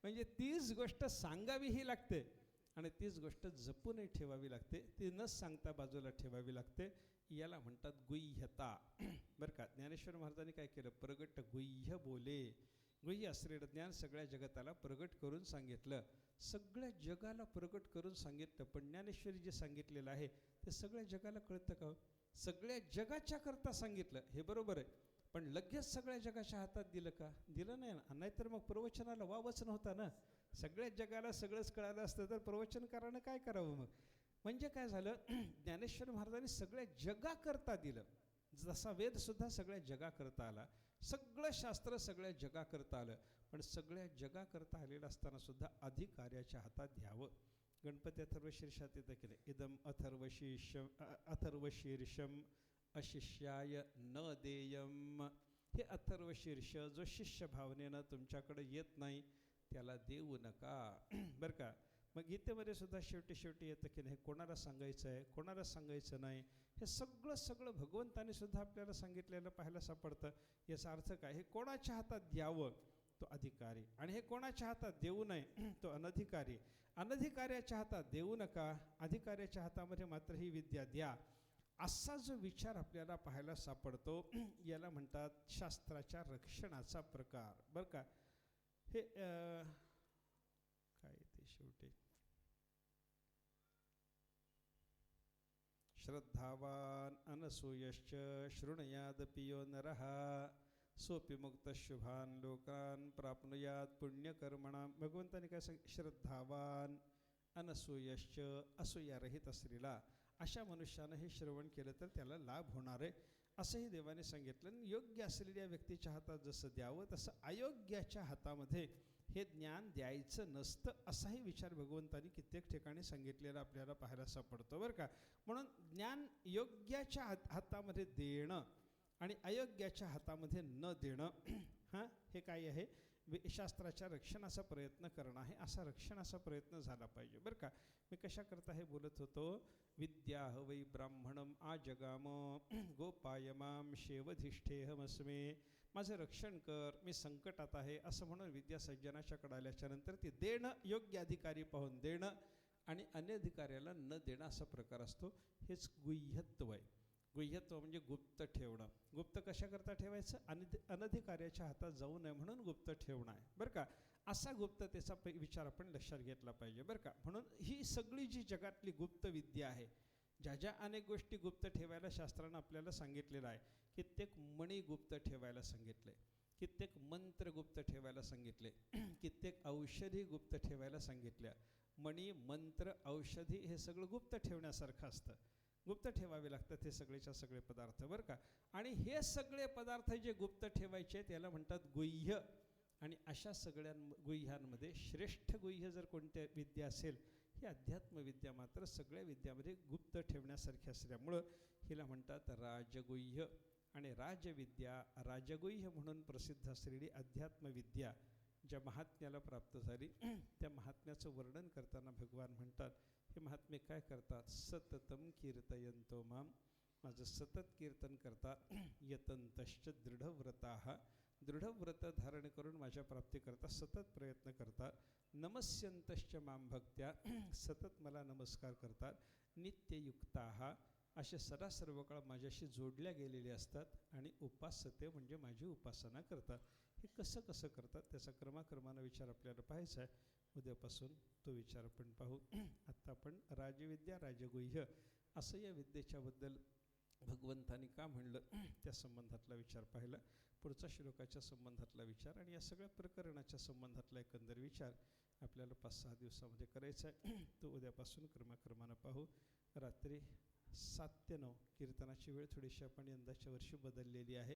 म्हणजे तीच गोष्ट सांगावीही लागते आणि तीच गोष्ट जपूनही ठेवावी लागते. ती न सांगता बाजूला ठेवावी लागते. याला म्हणतात गुह्यता. बरं का, ज्ञानेश्वर महाराजांनी काय केलं? प्रगट गुह्य बोले. गुह्य असलेलं ज्ञान सगळ्या जगताला प्रगट करून सांगितलं. सगळ्या जगाला प्रगट करून सांगितलं. पण ज्ञानेश्वरी जे सांगितलेलं आहे ते सगळ्या जगाला कळतं का? सगळ्या जगाच्या करता सांगितलं, हे बरोबर आहे, पण लगेच सगळ्या जगाच्या हातात दिलं का? दिलं नाही ना. नाहीतर मग प्रवचनाला वावच नव्हता ना. सगळ्या जगाला सगळंच कळालं असतं तर प्रवचनकारानं काय करावं मग? म्हणजे काय झालं? ज्ञानेश्वर महाराजांनी सगळ्या जगाकरता दिलं. जसा वेदसुद्धा सगळ्या जगाकरता आला, सगळं शास्त्र सगळ्या जगाकरता आलं, पण सगळ्या जगाकरता आलेलं असताना सुद्धा अधिकाऱ्याच्या हातात द्यावं. गणपती अथर्वशीर्षात येतं की नाही? इदम अथर्वशीर्षम अशिष्याय न देयम. हे अथर्वशीर्ष जो शिष्य भावनेनं तुमच्याकडे येत नाही त्याला देऊ नका. बरं का? मग गीतेमध्ये सुद्धा शेवटी येतं की नाही? कोणाला सांगायचं आहे, कोणाला सांगायचं नाही, हे सगळं भगवंताने सुद्धा आपल्याला सांगितलेलं पाहायला सापडतं. याचा अर्थ काय? हे कोणाच्या हातात द्यावं? तो अधिकारी. आणि हे कोणाच्या हातात देऊ नये? तो अनधिकारी. अनधिकाऱ्याच्या हातात देऊ नका, अधिकाऱ्याच्या हातामध्ये मात्र ही विद्या द्या. असा जो विचार आपल्याला पाहायला सापडतो, याला म्हणतात शास्त्राच्या रक्षणाचा प्रकार. बरं का? हे काय ते शेवटी श्रद्धावान अनसूयश्च शृणुयादपि यो नरः सोपि मुक्त शुभान लोकान प्राप्नुयात पुण्यकर्मणाम. भगवंताने काय सांगितलं? श्रद्धावान अनसूयश्च, असूयारहित असलेला अशा मनुष्यानं हे श्रवण केलं तर त्याला लाभ होणार आहे, असंही देवाने सांगितलं. योग्य असलेल्या व्यक्तीच्या हातात जसं द्यावं तसं अयोग्याच्या हातामध्ये हे ज्ञान द्यायचं नसतं, असाही विचार भगवंतांनी कित्येक ठिकाणी सांगितलेला आपल्याला पाहायला सापडतो. बरं का? म्हणून ज्ञान योग्याच्या हातामध्ये देणं आणि अयोग्याच्या हातामध्ये न देणं, हां, हे काय आहे? शास्त्राच्या रक्षणाचा प्रयत्न करणं आहे. असा रक्षणाचा प्रयत्न झाला पाहिजे. बरं का? मी कशाकरता हे बोलत होतो? विद्या हवै ब्राह्मणम आजगाम गोपायमाम शेवधिष्ठेहमस्मे. माझं रक्षण कर, मी संकटात आहे, असं म्हणून विद्या सज्जनाच्याकडे आल्याच्या नंतर ती देणं, योग्य अधिकारी पाहून देणं आणि अनधिकाऱ्याला न देणं असा प्रकार असतो. हेच गुह्यत्व आहे. गुह्यत्व म्हणजे गुप्त ठेवणं. गुप्त कशाकरता ठेवायचं? अनधिकाऱ्याच्या हातात जाऊ नये म्हणून गुप्त ठेवणं आहे, बरं का. असा गुप्ततेचा विचार आपण लक्षात घेतला पाहिजे, बरं का. म्हणून ही सगळी जी जगातली गुप्त विद्या आहे, ज्या ज्या अनेक गोष्टी गुप्त ठेवायला शास्त्रानं आपल्याला सांगितलेलं आहे. कित्येक मणी गुप्त ठेवायला सांगितले, कित्येक मंत्र गुप्त ठेवायला सांगितले, कित्येक औषधी गुप्त ठेवायला सांगितल्या. मणी, मंत्र, औषधी हे सगळं गुप्त ठेवण्यासारखं असतं, गुप्त ठेवावे लागतात हे सगळेच्या सगळे पदार्थ, बरं का. आणि हे सगळे पदार्थ जे गुप्त ठेवायचे त्याला म्हणतात गुह्य. आणि अशा सगळ्या गुह्यांमध्ये श्रेष्ठ गुह्य जर कोणत्या विद्या असेल, ही अध्यात्मविद्या मात्र सगळ्या विद्यामध्ये गुप्त ठेवण्यासारखी असल्यामुळं हिला म्हणतात राजगुह्य. आणि राजविद्या, राजगुह्य म्हणून प्रसिद्ध असलेली अध्यात्मविद्या ज्या महात्म्याला प्राप्त झाली, त्या महात्म्याचं वर्णन करताना भगवान म्हणतात, हे महात्मे काय करतात? सततम कीर्तयंतो माम, माझं सतत कीर्तन करतात. यतंतश्च दृढव्रताः, दृढव्रत धारण करून माझ्या प्राप्तीकरता सतत प्रयत्न करतात. नमस्यंतश्च मां भक्त्या, सतत मला नमस्कार करतात. नित्ययुक्ताः, असे सदा सर्व काळ माझ्याशी जोडल्या गेलेले असतात. आणि उपासते म्हणजे माझी उपासना करतात. हे कसं कसं करतात त्याचा क्रमाक्रमानं विचार आपल्याला पाहायचा आहे. उद्यापासून तो विचार आपण पाहू. आत्ता आपण राजविद्या, राजगुह्य असं या विद्येच्याबद्दल भगवंतानी का म्हणलं त्या संबंधातला विचार पाहिला. पुढचा श्लोकाच्या संबंधातला विचार आणि या सगळ्या प्रकरणाच्या संबंधातला एकंदर विचार आपल्याला 5-6 दिवसामध्ये करायचा आहे. तो उद्यापासून क्रमाक्रमानं पाहू. रात्री 7 ते 9 कीर्तनाची वेळ थोडीशी आपण यंदाच्या वर्षी बदललेली आहे.